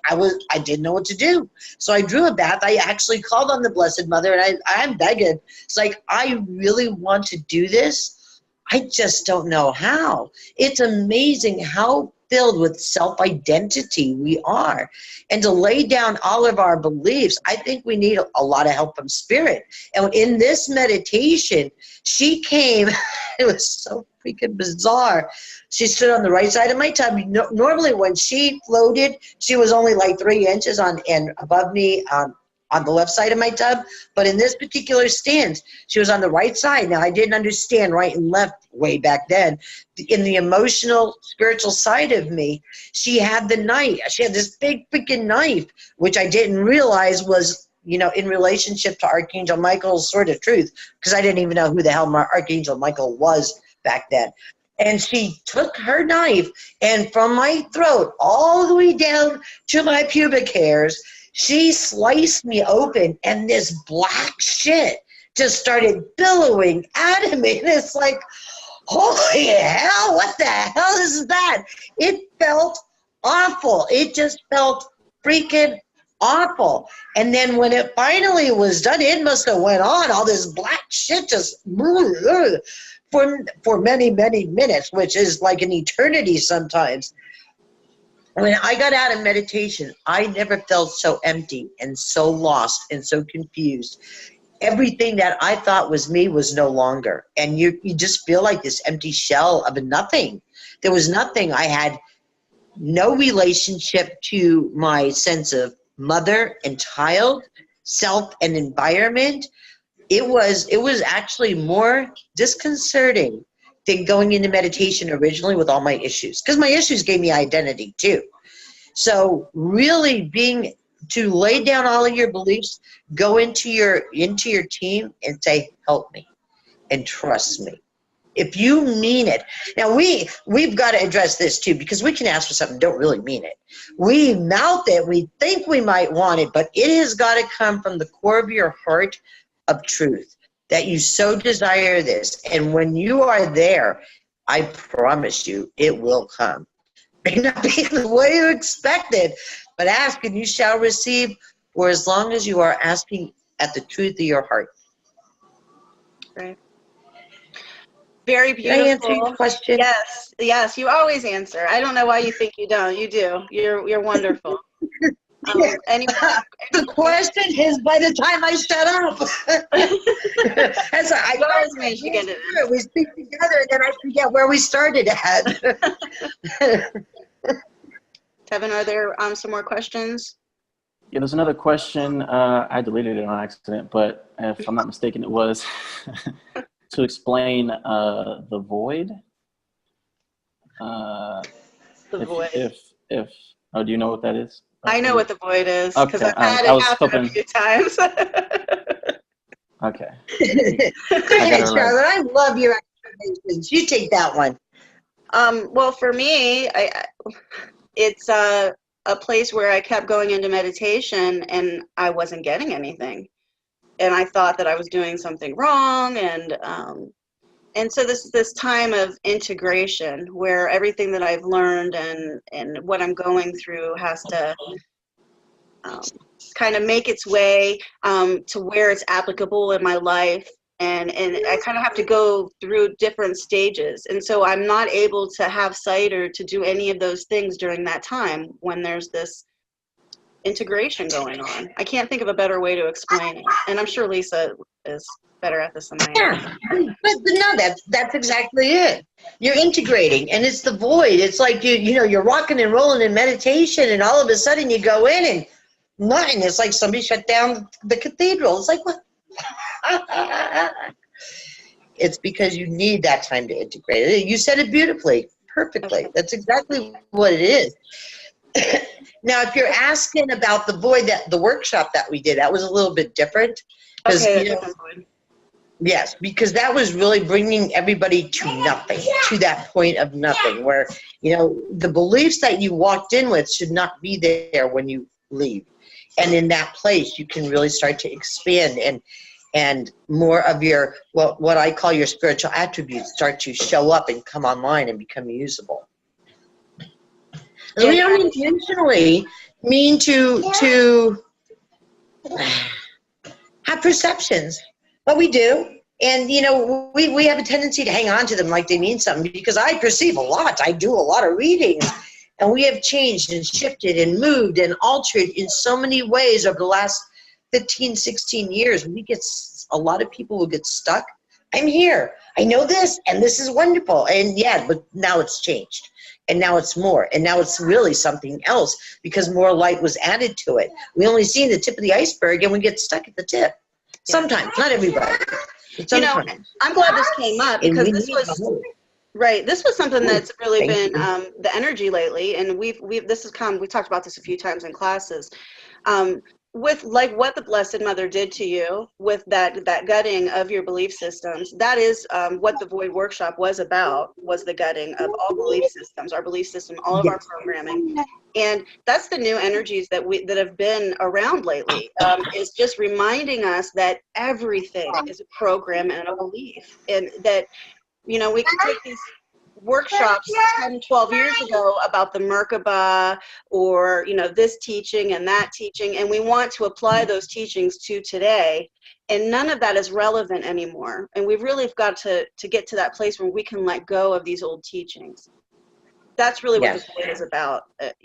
I didn't know what to do. So I drew a bath. I actually called on the Blessed Mother, and I'm begging. It's like, I really want to do this. I just don't know how. It's amazing how filled with self-identity we are. And to lay down all of our beliefs, I think we need a lot of help from Spirit. And in this meditation, she came, it was so freaking bizarre. She stood on the right side of my tub. Normally when she floated, she was only like 3 inches and above me on the left side of my tub. But in this particular stance, she was on the right side. Now, I didn't understand right and left way back then. In the emotional, spiritual side of me, she had the knife. She had this big freaking knife, which I didn't realize was, in relationship to Archangel Michael's Sword of Truth, because I didn't even know who the hell Archangel Michael was back then. And she took her knife, and from my throat all the way down to my pubic hairs, she sliced me open, and this black shit just started billowing out of me. And it's like, holy hell, what the hell is that? It felt awful. It just felt freaking awful. And then when it finally was done, it must have went on. All this black shit just for many, many minutes, which is like an eternity sometimes. When I got out of meditation, I never felt so empty and so lost and so confused. Everything that I thought was me was no longer. And you just feel like this empty shell of a nothing. There was nothing. I had no relationship to my sense of mother and child, self and environment. It was actually more disconcerting than going into meditation originally with all my issues, because my issues gave me identity too. So really to lay down all of your beliefs, go into your team and say, help me and trust me. If you mean it. Now we've got to address this too, because we can ask for something, don't really mean it. We mouth it, we think we might want it, but it has got to come from the core of your heart of truth, that you so desire this. And when you are there, I promise you, it will come. May not be the way you expected, but ask and you shall receive, for as long as you are asking at the truth of your heart.
Right. Very beautiful.
Did I answer your question?
Yes, you always answer. I don't know why you think you don't. You do. You're wonderful. Anyway,
the question is, by the time I shut up, I
always manage to get it in.
We speak together, and then I forget where we started at.
Tevin, are there some more questions?
Yeah, there's another question. I deleted it on accident, but if I'm not mistaken, it was to explain the void.
The void.
If do you know what that is?
I know what the void is, because
Okay,
I've had it happen a few times.
Okay.
Charlotte, I love your explanations. You take that one.
Well, for me, it's a place where I kept going into meditation and I wasn't getting anything. And I thought that I was doing something wrong. And so this time of integration where everything that I've learned and what I'm going through has to kind of make its way to where it's applicable in my life. And I kind of have to go through different stages. And so I'm not able to have sight or to do any of those things during that time when there's this integration going on. I can't think of a better way to explain it. And I'm sure Lisa is better at this than I am.
Yeah, but no, that's exactly it. You're integrating, and it's the void. It's like you're rocking and rolling in meditation, and all of a sudden you go in and nothing. It's like somebody shut down the cathedral. It's like, what? It's because you need that time to integrate. You said it beautifully, perfectly. That's exactly what it is. Now, if you're asking about the void, that the workshop that we did, that was a little bit different.
Okay,
Yes, because that was really bringing everybody to nothing, to that point of nothing, where, the beliefs that you walked in with should not be there when you leave. And in that place, you can really start to expand, and more of your, what I call your spiritual attributes start to show up and come online and become usable. And we don't intentionally mean to have perceptions, but we do. And, we have a tendency to hang on to them like they mean something, because I perceive a lot. I do a lot of readings, and we have changed and shifted and moved and altered in so many ways over the last 15, 16 years. A lot of people will get stuck. I'm here. I know this, and this is wonderful. And but now it's changed. And now it's more. And now it's really something else, because more light was added to it. We only see the tip of the iceberg, and we get stuck at the tip. Sometimes, not everybody.
I'm glad this came up, because this was right. This was something that's really been the energy lately, and we talked about this a few times in classes. With like what the Blessed Mother did to you with that gutting of your belief systems, that is what the Void Workshop was about, was the gutting of all belief systems, our belief system, all of our programming. And that's the new energies that have been around lately, is just reminding us that everything is a program and a belief, and that, we can take these workshops 10, 12 years ago about the Merkaba, or this teaching and that teaching, and we want to apply those teachings to today, and none of that is relevant anymore. And we've really got to get to that place where we can let go of these old teachings. That's really what this Void is about. It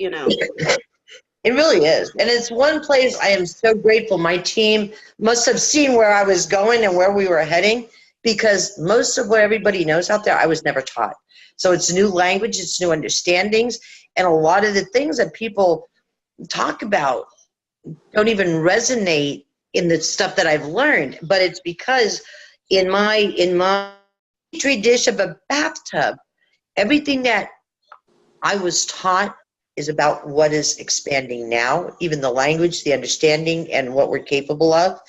really is. And it's one place I am so grateful my team must have seen where I was going and where we were heading, because most of what everybody knows out there, I was never taught. So it's new language, it's new understandings, and a lot of the things that people talk about don't even resonate in the stuff that I've learned. But it's because in my petri dish of a bathtub, everything that I was taught is about what is expanding now, even the language, the understanding, and what we're capable of,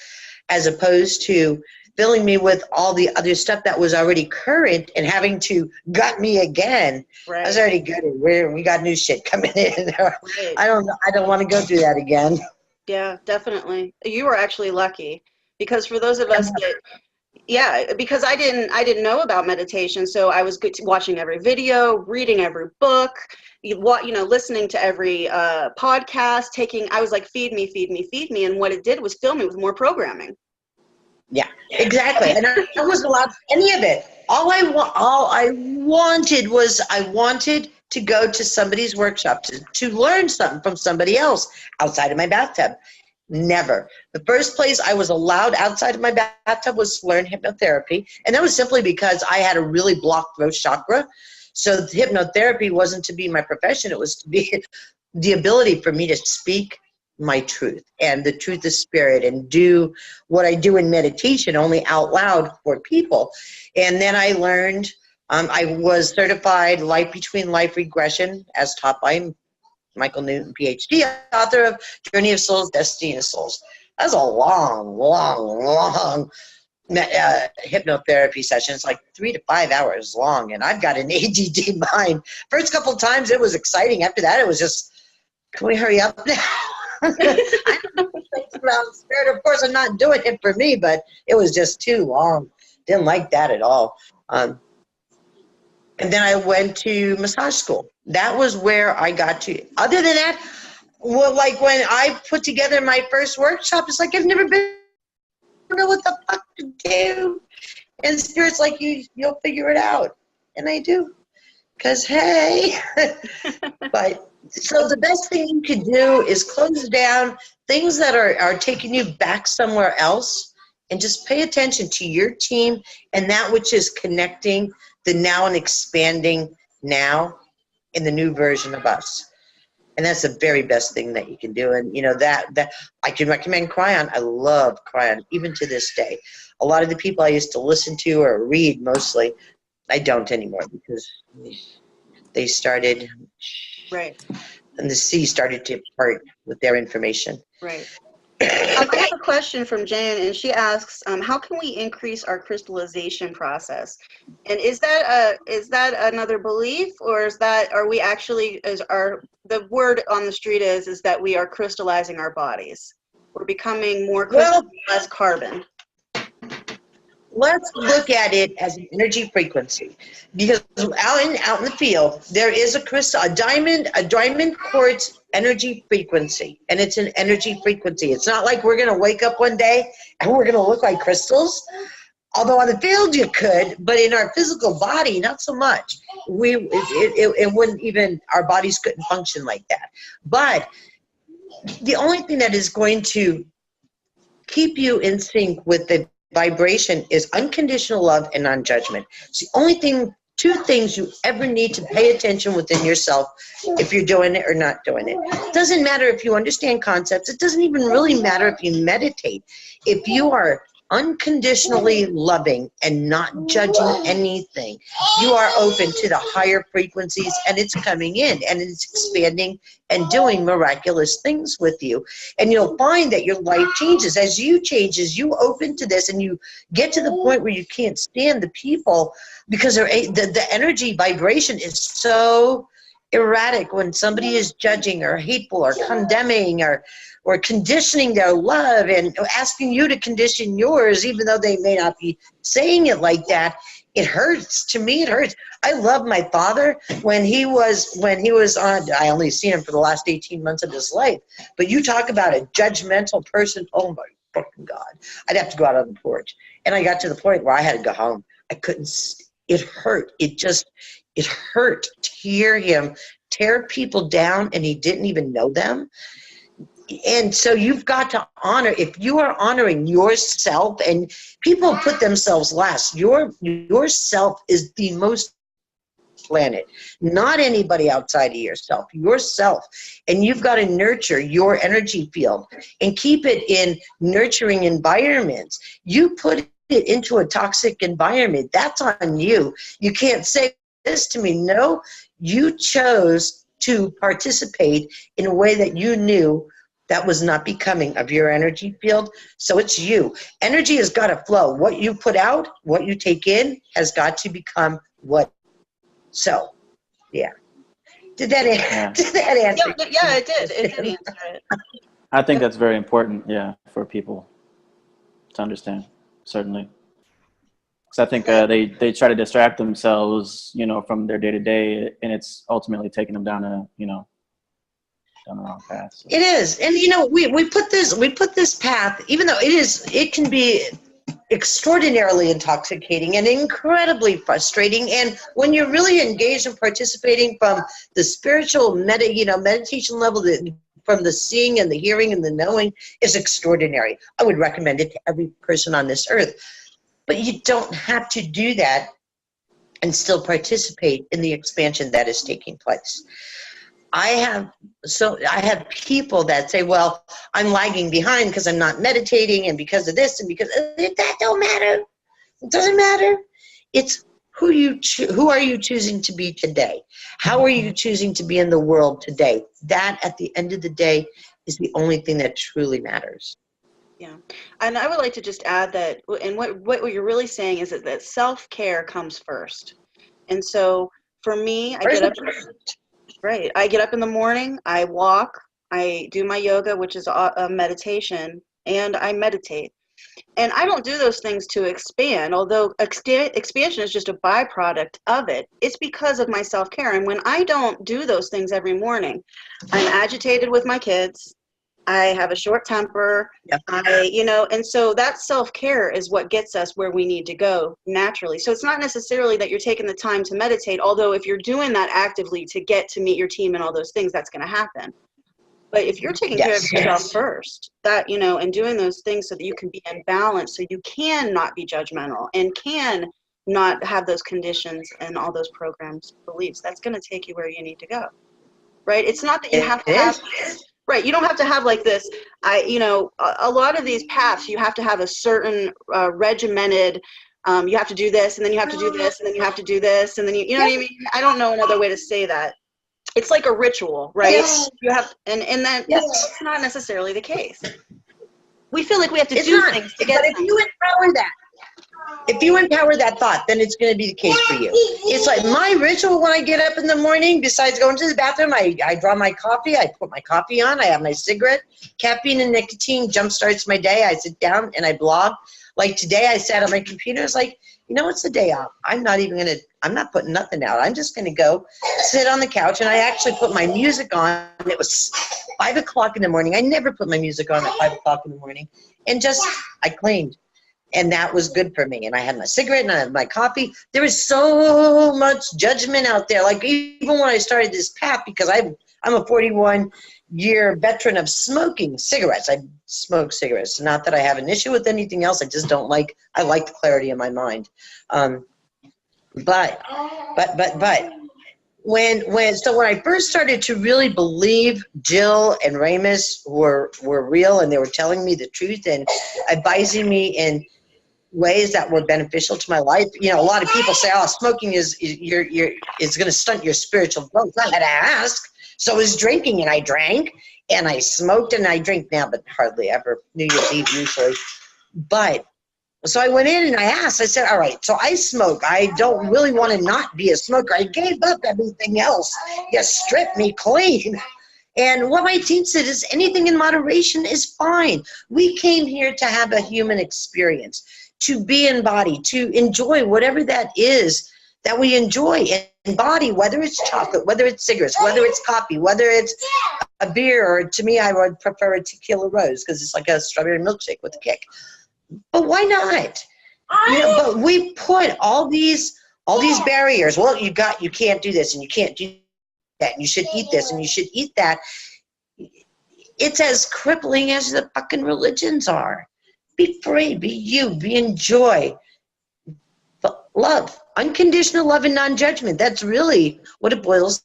as opposed to filling me with all the other stuff that was already current and having to gut me again.
Right.
I was already gutted. We got new shit coming in. Right. I don't want to go through that again.
Yeah, definitely. You were actually lucky, because for those of us that, because I didn't know about meditation, so I was watching every video, reading every book, listening to every podcast, I was like, feed me, feed me, feed me, and what it did was fill me with more programming.
Yeah, exactly. And I wasn't allowed any of it. All I wanted was to go to somebody's workshop to learn something from somebody else outside of my bathtub. Never. The first place I was allowed outside of my bathtub was to learn hypnotherapy. And that was simply because I had a really blocked throat chakra. So hypnotherapy wasn't to be my profession. It was to be the ability for me to speak my truth, and the truth is spirit, and do what I do in meditation only out loud for people. And then I learned, I was certified life between life regression as taught by Michael Newton, PhD, author of Journey of Souls, Destiny of Souls. That was a long hypnotherapy session. It's like 3 to 5 hours long, and I've got an ADD mind. First couple of times it was exciting. After that it was just, can we hurry up now? I don't know about spirit. Of course, I'm not doing it for me, but it was just too long. Didn't like that at all. And then I went to massage school. That was where I got to. Other than that, well, like when I put together my first workshop, it's like I've never been. I don't know what the fuck to do. And spirit's like, you'll figure it out, and I do. Because hey, but. So the best thing you could do is close down things that are taking you back somewhere else, and just pay attention to your team and that which is connecting the now and expanding now in the new version of us. And that's the very best thing that you can do. And that I can recommend Cryon. I love Cryon, even to this day. A lot of the people I used to listen to or read mostly, I don't anymore, because they started,
right,
and the sea started to part with their information.
Right. I have a question from Jan, and she asks, how can we increase our crystallization process? And is that another belief, or are we actually, the word on the street is that we are crystallizing our bodies? We're becoming more crystal, less carbon.
Let's look at it as an energy frequency, because out in the field there is a crystal, a diamond quartz energy frequency, and it's an energy frequency. It's not like we're gonna wake up one day and we're gonna look like crystals. Although on the field you could, but in our physical body, not so much. It wouldn't even, our bodies couldn't function like that. But the only thing that is going to keep you in sync with the vibration is unconditional love and non-judgment. It's the only two things you ever need to pay attention within yourself, if you're doing it or not doing it. It doesn't matter if you understand concepts. It doesn't even really matter if you meditate. If you are unconditionally loving and not judging anything, you are open to the higher frequencies, and it's coming in and it's expanding and doing miraculous things with you. And you'll find that your life changes as you change, as you open to this, and you get to the point where you can't stand the people because the energy vibration is so erratic. When somebody is judging or hateful or condemning or conditioning their love and asking you to condition yours, even though they may not be saying it like that, it hurts. To me, it hurts. I love my father when he was on, I only seen him for the last 18 months of his life, but you talk about a judgmental person, oh my fucking God. I'd have to go out on the porch. And I got to the point where I had to go home. I couldn't, it hurt. It hurt to hear him tear people down and he didn't even know them. And so you've got to honor, if you are honoring yourself, and people put themselves last, yourself is the most planet, not anybody outside of yourself. And you've got to nurture your energy field and keep it in nurturing environments. You put it into a toxic environment, that's on you. You can't say this to me. No, you chose to participate in a way that you knew that was not becoming of your energy field. So it's you. Energy has got to flow. What you put out, what you take in, has got to become what. So, yeah. Did that answer?
Yeah, it did. It did answer it.
I think that's very important, yeah, for people to understand, certainly. Because I think they try to distract themselves, from their day-to-day, and it's ultimately taking them down down the wrong path. So.
It is. And we put this path, even though it can be extraordinarily intoxicating and incredibly frustrating. And when you're really engaged and participating from the spiritual meditation level, from the seeing and the hearing and the knowing, is extraordinary. I would recommend it to every person on this earth. But you don't have to do that and still participate in the expansion that is taking place. I have people that say, well, I'm lagging behind because I'm not meditating and because of this and because that don't matter. It doesn't matter. It's who are you choosing to be today? How are you choosing to be in the world today? That, at the end of the day, is the only thing that truly matters.
Yeah. And I would like to just add that, and what you're really saying is that self-care comes first. And so for me, I get up in the morning, I walk, I do my yoga, which is a meditation, and I meditate. And I don't do those things to expand, although expansion is just a byproduct of it. It's because of my self-care. And when I don't do those things every morning, I'm agitated with my kids. I have a short temper. Yep. And so that self-care is what gets us where we need to go naturally. So it's not necessarily that you're taking the time to meditate, although if you're doing that actively to get to meet your team and all those things, that's going to happen. But if you're taking care of yourself first, and doing those things so that you can be in balance, so you can not be judgmental and can not have those conditions and all those programs, beliefs, that's going to take you where you need to go. Right? It's not that you have to have... Right, you don't have to have like this. A lot of these paths, you have to have a certain regimented. You have to do this, and then you have to do this, and then you have to do this, and then you know what I mean. I don't know another way to say that. It's like a ritual, right? Yes. You have, and that that's not necessarily the case. We feel like we have to
It's
do
not.
things to get
But if you empower that thought, then it's going to be the case for you. It's like my ritual when I get up in the morning, besides going to the bathroom, I draw my coffee, I put my coffee on, I have my cigarette. Caffeine and nicotine jumpstarts my day. I sit down and I blog. Like today, I sat on my computer. It's like, it's the day off. I'm not putting nothing out. I'm just going to go sit on the couch. And I actually put my music on. It was 5 o'clock in the morning. I never put my music on at 5 o'clock in the morning. And I cleaned. And that was good for me. And I had my cigarette and I had my coffee. There was so much judgment out there. Like even when I started this path, because I'm a 41-year veteran of smoking cigarettes. I smoke cigarettes. Not that I have an issue with anything else. I just don't like, I like the clarity in my mind. But when I first started to really believe Jill and Ramus were real and they were telling me the truth and advising me in ways that were beneficial to my life. A lot of people say, "Oh, smoking is going to stunt your spiritual growth." I had to ask. So is drinking, and I drank, and I smoked, and I drink now, but hardly ever. New Year's Eve usually. But so I went in and I asked. I said, "All right, so I smoke. I don't really want to not be a smoker. I gave up everything else. You stripped me clean." And what my team said is anything in moderation is fine. We came here to have a human experience, to be in body, to enjoy whatever that is that we enjoy in body, whether it's chocolate, whether it's cigarettes, whether it's coffee, whether it's a beer, or to me, I would prefer a tequila rose because it's like a strawberry milkshake with a kick. But why not? But we put all these barriers. Well, you can't do this and you can't do that, and you should eat this and you should eat that. It's as crippling as the fucking religions are. Be free, be you, enjoy. But love, unconditional love and non-judgment. That's really what it boils.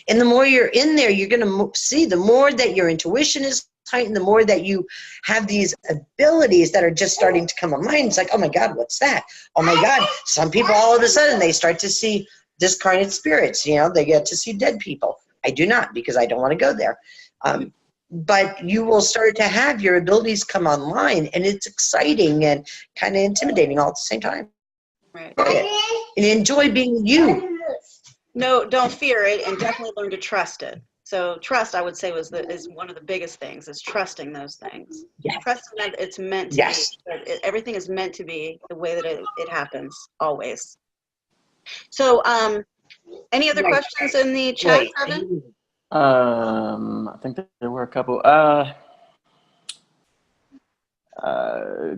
And the more you're in there, you're going to see the more that your intuition is heightened, the more that you have these abilities that are just starting to come online. It's like, oh my God, what's that? Oh my God. Some people all of a sudden, they start to see discarnate spirits. They get to see dead people. I do not, because I don't want to go there. But you will start to have your abilities come online, and it's exciting and kind of intimidating all at the same time.
Right.
And enjoy being you.
No, don't fear it, and definitely learn to trust it. So trust, I would say, is one of the biggest things, is trusting those things.
Yes.
Trusting that it's meant to
Yes.
be. Everything is meant to be the way that it happens, always. So any other questions in the chat, Evan?
I think there were a couple.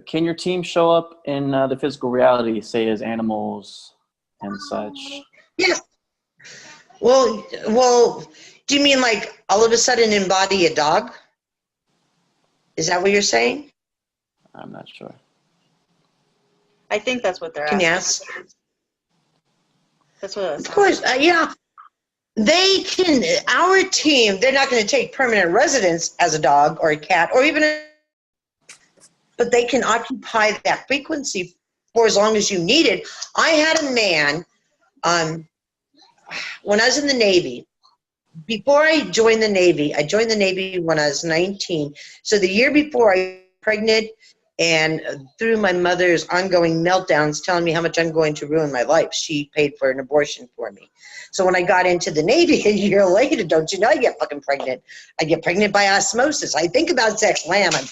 Can your team show up in the physical reality, say as animals and such?
Yes. Well, do you mean like all of a sudden embody a dog? Is that what you're saying?
I'm not sure.
I think that's what they're asking.
Can you ask?
That's what.
Of course, yeah. They can, our team, they're not going to take permanent residence as a dog or a cat or even but they can occupy that frequency for as long as you need it. I had a man, when I was in the Navy, before I joined the Navy when I was 19. So the year before I was pregnant, and through my mother's ongoing meltdowns telling me how much I'm going to ruin my life, she paid for an abortion for me. So when I got into the Navy a year later, don't you know, I get fucking pregnant. I get pregnant by osmosis. I think about sex, wham, I'm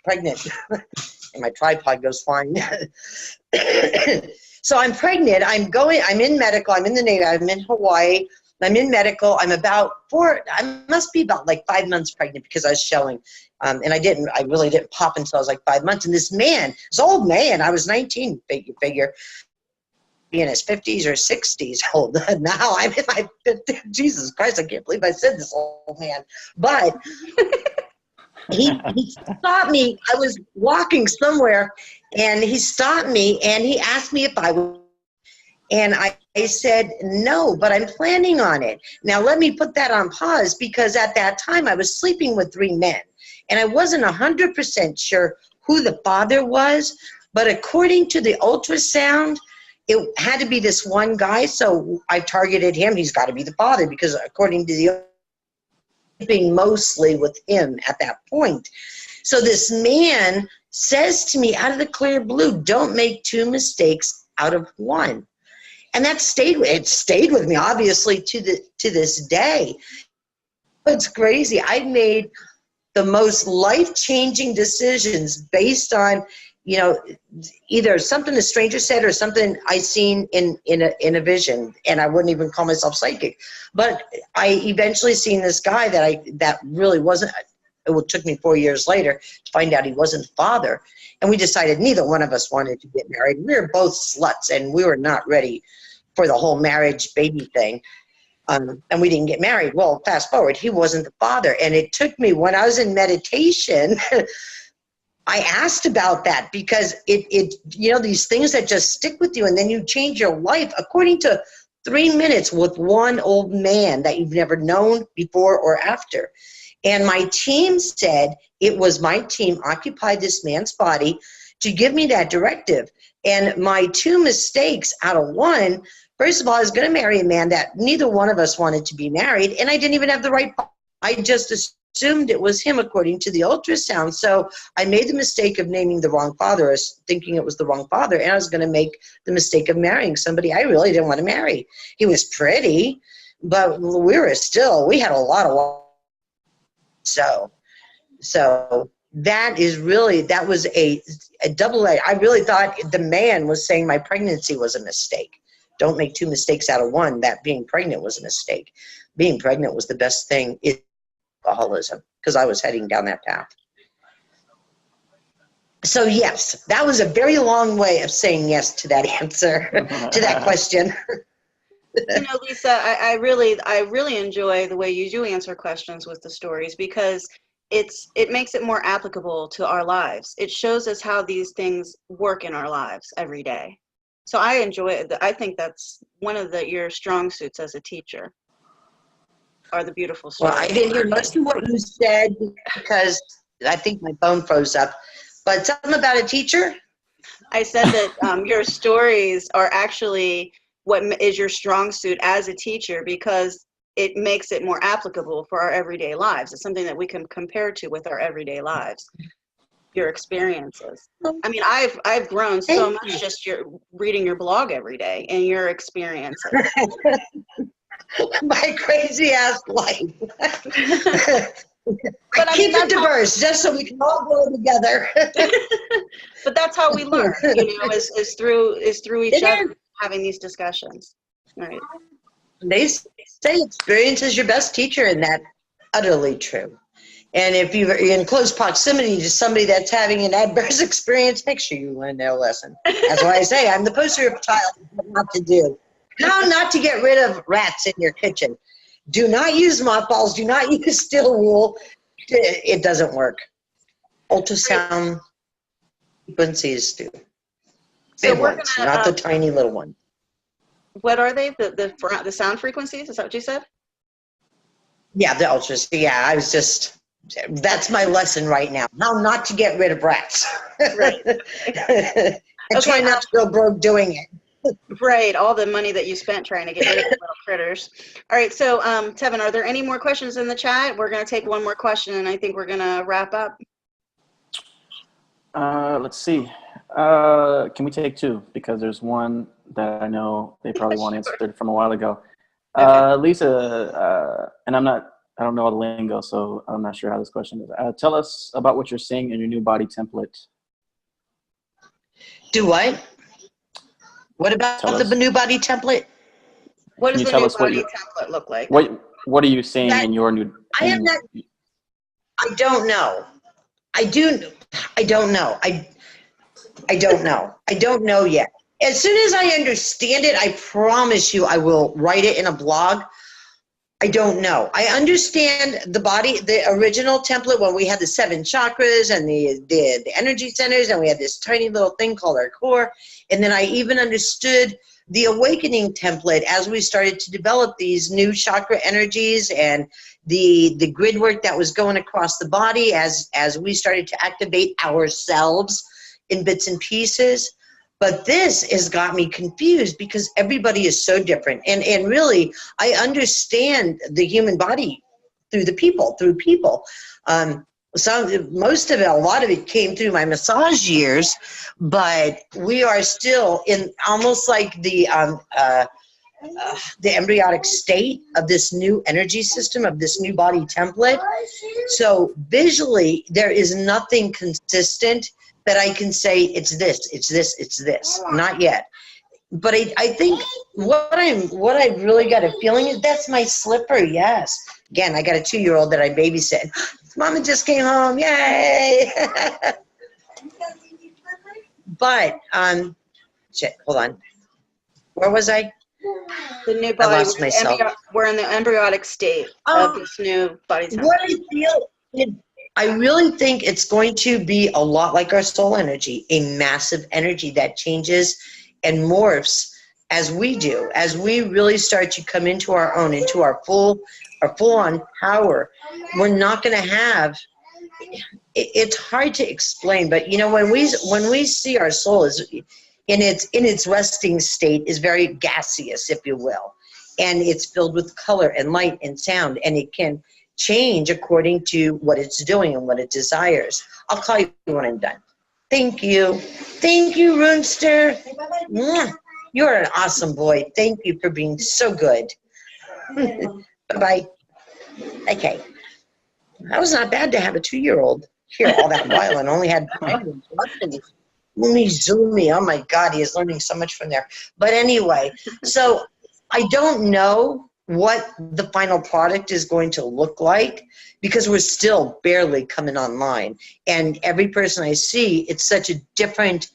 pregnant. And my tripod goes flying. So I'm pregnant. I'm in medical. I'm in the Navy. I'm in Hawaii. I'm in medical. I must be about like 5 months pregnant because I was showing. And I really didn't pop until I was like 5 months. And this old man, I was 19, figure, in his 50s or 60s old. Now I'm in my 50s. Jesus Christ, I can't believe I said this old man. But he stopped me. I was walking somewhere, and he stopped me, and he asked me if I would. And I said, no, but I'm planning on it. Now, let me put that on pause, because at that time I was sleeping with 3 men. And I wasn't 100% sure who the father was, but according to the ultrasound, it had to be this one guy. So I targeted him. He's got to be the father, because according to the being mostly with him at that point. So this man says to me out of the clear blue, don't make two mistakes out of one. And it stayed with me, obviously, to this day. It's crazy. I made the most life-changing decisions based on, you know, either something a stranger said or something I seen in a vision, and I wouldn't even call myself psychic. But I eventually seen this guy that really wasn't. It took me 4 years later to find out he wasn't the father, and we decided neither one of us wanted to get married. We were both sluts, and we were not ready for the whole marriage baby thing. And we didn't get married. Well, fast forward, he wasn't the father. And it took me, when I was in meditation, I asked about that because it, you know, these things that just stick with you and then you change your life according to 3 minutes with one old man that you've never known before or after. And my team said it was my team occupied this man's body to give me that directive. And my two mistakes out of one, first of all, I was going to marry a man that neither one of us wanted to be married, and I didn't even have the right. I just assumed it was him according to the ultrasound. So I made the mistake of naming the wrong father, thinking it was the wrong father, and I was going to make the mistake of marrying somebody I really didn't want to marry. He was pretty, but we had a lot of. So that was a double edged. I really thought the man was saying my pregnancy was a mistake. Don't make two mistakes out of one. That being pregnant was a mistake. Being pregnant was the best thing in alcoholism because I was heading down that path. So yes, that was a very long way of saying yes to that answer, to that question.
You know, Lisa, I really enjoy the way you do answer questions with the stories because it makes it more applicable to our lives. It shows us how these things work in our lives every day. So I enjoy it. I think that's one of your strong suits as a teacher, are the beautiful stories.
Well, I didn't hear most of what you said because I think my phone froze up. But something about a teacher?
I said that your stories are actually what is your strong suit as a teacher because it makes it more applicable for our everyday lives. It's something that we can compare to with our everyday lives. Your experiences. I mean, I've grown so much just reading your blog every day and your experiences.
My crazy ass life.
But I mean,
keep it diverse, just so we can all go together.
But that's how we learn, you know, is through each other having these discussions. Right.
They say experience is your best teacher, and that's utterly true. And if you're in close proximity to somebody that's having an adverse experience, make sure you learn their lesson. That's why I say I'm the poster child of what not to do. How not to get rid of rats in your kitchen. Do not use mothballs. Do not use steel wool. It doesn't work. Ultrasound frequencies do. Big ones, not the tiny little one.
What are they? The sound frequencies? Is that what you said?
Yeah, the ultras. Yeah, that's my lesson right now. How not to get rid of rats.
Right.
And try not to go broke doing it.
Right, all the money that you spent trying to get rid of the little critters. All right, so Tevin, are there any more questions in the chat? We're going to take one more question, and I think we're going to wrap up.
Let's see. Can we take two? Because there's one that I know they probably want answered from a while ago. Okay. Lisa, and I don't know all the lingo, so I'm not sure how this question is. Tell us about what you're seeing in your new body template.
Do what? What about the new body template?
What does the new body template look like?
What are you seeing in your new?
I don't know. I don't know. I don't know. I don't know yet. As soon as I understand it, I promise you I will write it in a blog. I don't know. I understand the original template when we had the 7 chakras and the energy centers, and we had this tiny little thing called our core. And then I even understood the awakening template as we started to develop these new chakra energies and the grid work that was going across the body as we started to activate ourselves in bits and pieces. But this has got me confused because everybody is so different. And really, I understand the human body through people. most of it, a lot of it came through my massage years, but we are still in almost like the embryonic state of this new energy system, of this new body template. So visually, there is nothing consistent that I can say it's this, it's this, it's this. Not yet. But I think what I really got a feeling is that's my slipper. Yes. Again, I got a 2-year-old that I babysit. Mama just came home. Yay! But shit. Hold on. Where was I?
The new
I
body.
lost myself.
We're in the embryonic state of this new body template.
What I feel, I really think it's going to be a lot like our soul energy, a massive energy that changes and morphs as we do, as we really start to come into our own, into our full-on power. We're not going to have. It's hard to explain, but you know, when we see our soul is in its resting state, is very gaseous, if you will, and it's filled with color and light and sound, and it can change according to what it's doing and what it desires. I'll call you when I'm done. Thank you, Roonster. You're an awesome boy. Thank you for being so good. Bye-bye. Okay. That was not bad to have a 2-year-old here all that while and only had Zoomy. Oh my God, he is learning so much from there. But anyway, so I don't know what the final product is going to look like because we're still barely coming online. And every person I see, it's so different,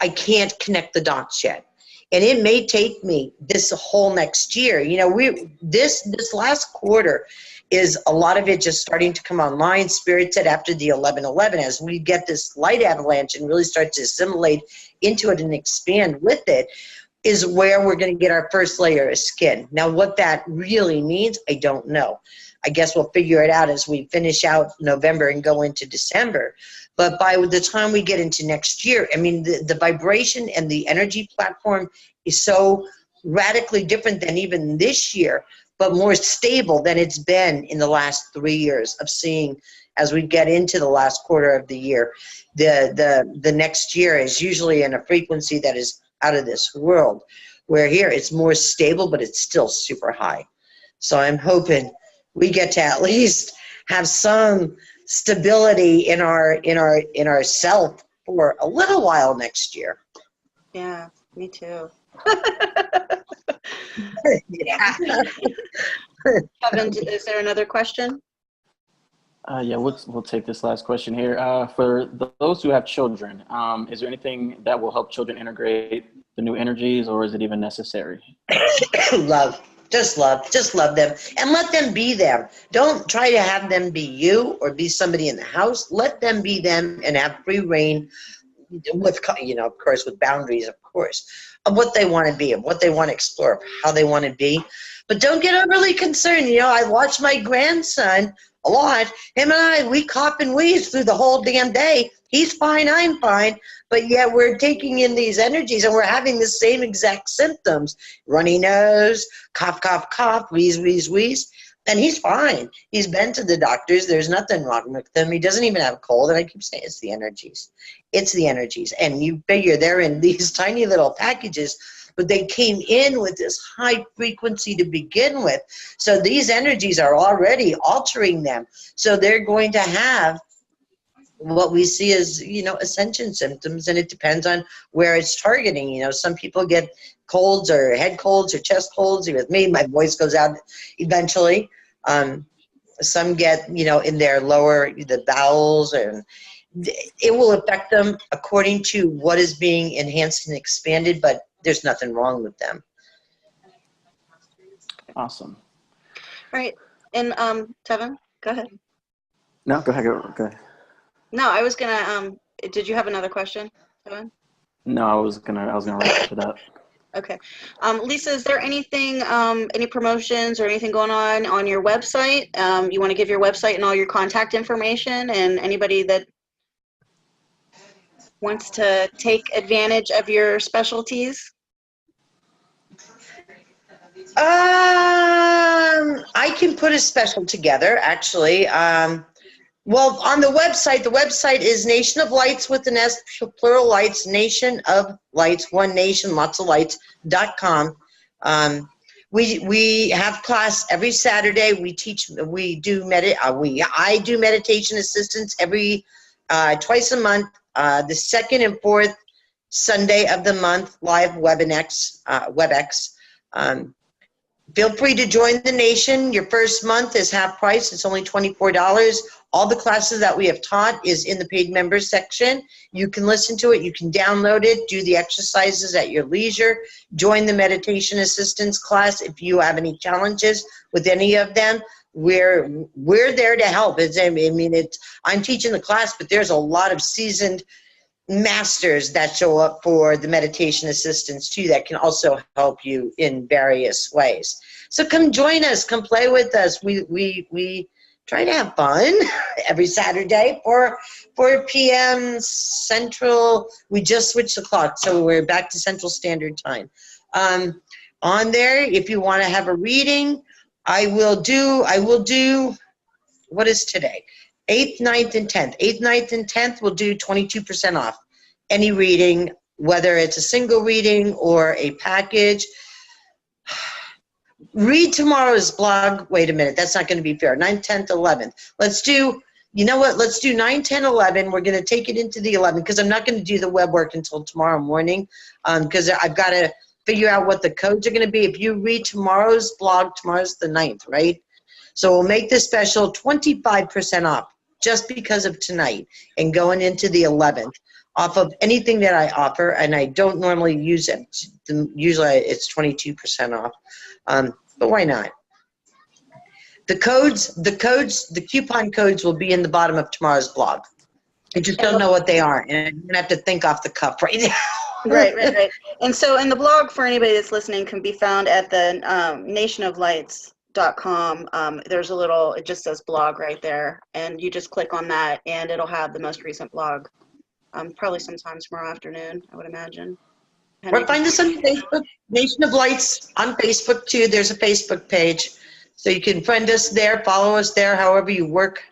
I can't connect the dots yet. And it may take me this whole next year. You know, this last quarter is a lot of it just starting to come online. Spirit said after the 11/11, as we get this light avalanche and really start to assimilate into it and expand with it, is where we're going to get our first layer of skin. Now, what that really means, I don't know. I guess we'll figure it out as we finish out November and go into December. But by the time we get into next year, I mean, the vibration and the energy platform is so radically different than even this year, but more stable than it's been in the last 3 years of seeing as we get into the last quarter of the year. The next year is usually in a frequency that is out of this world, where here it's more stable, but it's still super high. So I'm hoping we get to at least have some stability in our self for a little while next year.
Yeah, me too.
Yeah.
Kevin, is there another question?
Yeah, we'll take this last question here. For those who have children, is there anything that will help children integrate the new energies, or is it even necessary?
Love. Just love them and let them be them. Don't try to have them be you or be somebody in the house. Let them be them and have free reign with, you know, of course, with boundaries, of course, of what they want to be and what they want to explore, how they want to be. But don't get overly concerned. You know, I watch my grandson a lot. Him and we cough and wheeze through the whole damn day. He's fine, I'm fine. But yet we're taking in these energies and we're having the same exact symptoms. Runny nose, cough, cough, cough, wheeze, wheeze, wheeze. And he's fine. He's been to the doctors. There's nothing wrong with him. He doesn't even have a cold. And I keep saying it's the energies. It's the energies. And you figure they're in these tiny little packages, but they came in with this high frequency to begin with. So these energies are already altering them. So they're going to have what we see as, you know, ascension symptoms, and it depends on where it's targeting. You know, some people get colds or head colds or chest colds. With me, my voice goes out eventually. Some get, you know, in their the bowels, and it will affect them according to what is being enhanced and expanded, but there's nothing wrong with them.
Awesome.
All right. And Tevin, go ahead.
No, go ahead.
No, I was gonna. Did you have another question, Kevin?
No, I was gonna wrap up to that.
Okay. Lisa, is there anything, any promotions or anything going on your website? You want to give your website and all your contact information, and anybody that wants to take advantage of your specialties?
I can put a special together, actually. Well, on the website is Nation of Lights with an S, plural lights, Nation of Lights, one nation, lots of lights.com. We have class every Saturday. I do meditation assistance every twice a month, the second and fourth Sunday of the month, live WebEx. Feel free to join the Nation. Your first month is half price. It's only $24. All the classes that we have taught is in the paid members section. You can listen to it. You can download it, do the exercises at your leisure, join the meditation assistance class if you have any challenges with any of them. We're there to help. I'm teaching the class, but there's a lot of seasoned masters that show up for the meditation assistance too that can also help you in various ways. So come join us, come play with us. We try to have fun every Saturday, 4 p.m. Central. We just switched the clock, so we're back to Central Standard Time. On there, if you want to have a reading, I will do, what is today? 8th, 9th, and 10th. 8th, 9th, and 10th will do 22% off any reading, whether it's a single reading or a package. Read tomorrow's blog. Wait a minute, that's not going to be fair. 9th, 10th, 11th. Let's do, you know what? Let's do 9, 10, 11. We're going to take it into the 11th because I'm not going to do the web work until tomorrow morning because I've got to figure out what the codes are going to be. If you read tomorrow's blog, tomorrow's the 9th, right? So we'll make this special 25% off just because of tonight and going into the 11th off of anything that I offer, and I don't normally use it. Usually it's 22% off, but why not? The coupon codes will be in the bottom of tomorrow's blog. I just don't know what they are, and I'm going to have to think off the cuff right now.
Right. And so, in the blog for anybody that's listening can be found at the nationoflights.com. There's a little, it just says blog right there, and you just click on that, and it'll have the most recent blog. Probably sometime tomorrow afternoon, I would imagine.
Or find us on Facebook, Nation of Lights on Facebook too. There's a Facebook page. So you can friend us there, follow us there, however you work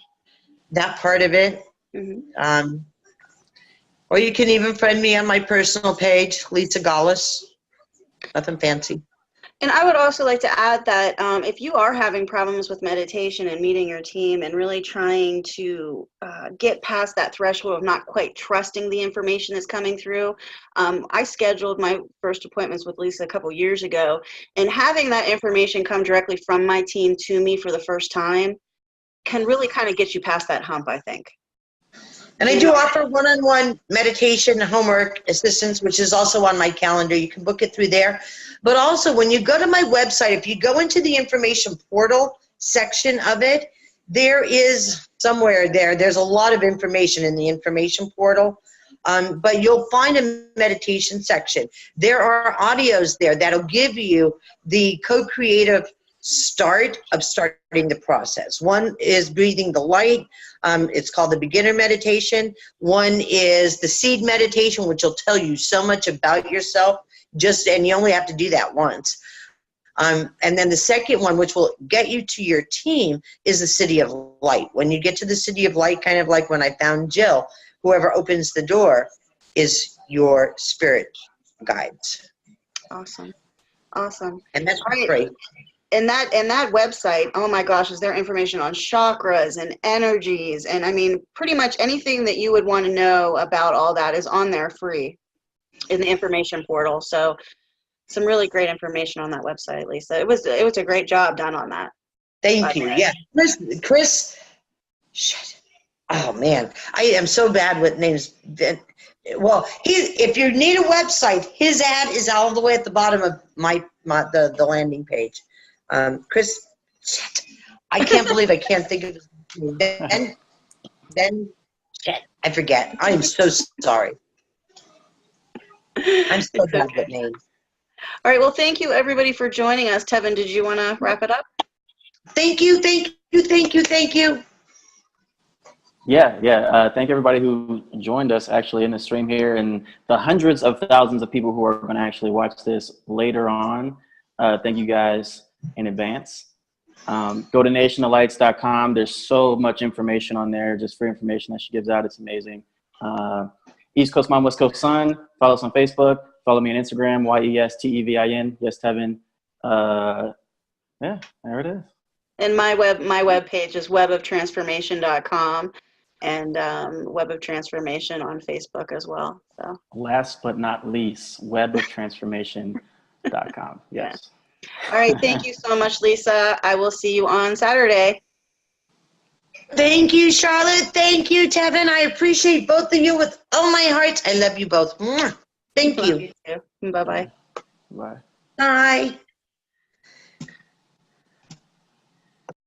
that part of it. Mm-hmm. Or you can even friend me on my personal page, Lisa Gawlas. Nothing fancy.
And I would also like to add that if you are having problems with meditation and meeting your team and really trying to get past that threshold of not quite trusting the information that's coming through, I scheduled my first appointments with Lisa a couple years ago, and having that information come directly from my team to me for the first time can really kind of get you past that hump, I think.
And I do offer one-on-one meditation homework assistance, which is also on my calendar. You can book it through there. But also, when you go to my website, if you go into the information portal section of it, there is somewhere there's a lot of information in the information portal. But you'll find a meditation section. There are audios there that'll give you the co-creative start of starting the process. One is breathing the light. It's called the beginner meditation. One is the seed meditation, which will tell you so much about yourself, and you only have to do that once. And then the second one, which will get you to your team, is the City of Light. When you get to the City of Light, kind of like when I found Jill, whoever opens the door is your spirit guides.
Awesome.
And that's great.
And that website, oh my gosh, is there information on chakras and energies, and I mean pretty much anything that you would want to know about all that is on there free in the information portal. So some really great information on that website, Lisa. It was a great job done on that.
Thank you. Yeah, Chris. Shit. Oh man, I am so bad with names. Well, if you need a website, his ad is all the way at the bottom of the landing page. Chris, shit, I can't believe I can't think of his name. Then, shit, I forget. I am so sorry. I'm so bad with names.
All right, well, thank you, everybody, for joining us. Tevin, did you want to wrap it up?
Thank you.
Yeah. Thank everybody who joined us actually in the stream here, and the hundreds of thousands of people who are going to actually watch this later on. Thank you guys in advance. Go to nationalights.com. There's so much information on there, just free information that she gives out. It's amazing. East Coast Mom, West Coast Son. Follow us on Facebook. Follow me on Instagram, YESTEVIN. Yes, Tevin. Yeah, there it is.
And my web page is weboftransformation.com, and Web of Transformation on Facebook as well. So
last but not least, weboftransformation.com. Yes.
All right. Thank you so much, Lisa. I will see you on Saturday.
Thank you, Charlotte. Thank you, Tevin. I appreciate both of you with all my heart. I love you both. Mwah. Thank you.
Love you too. Bye-bye.
Bye.
Bye.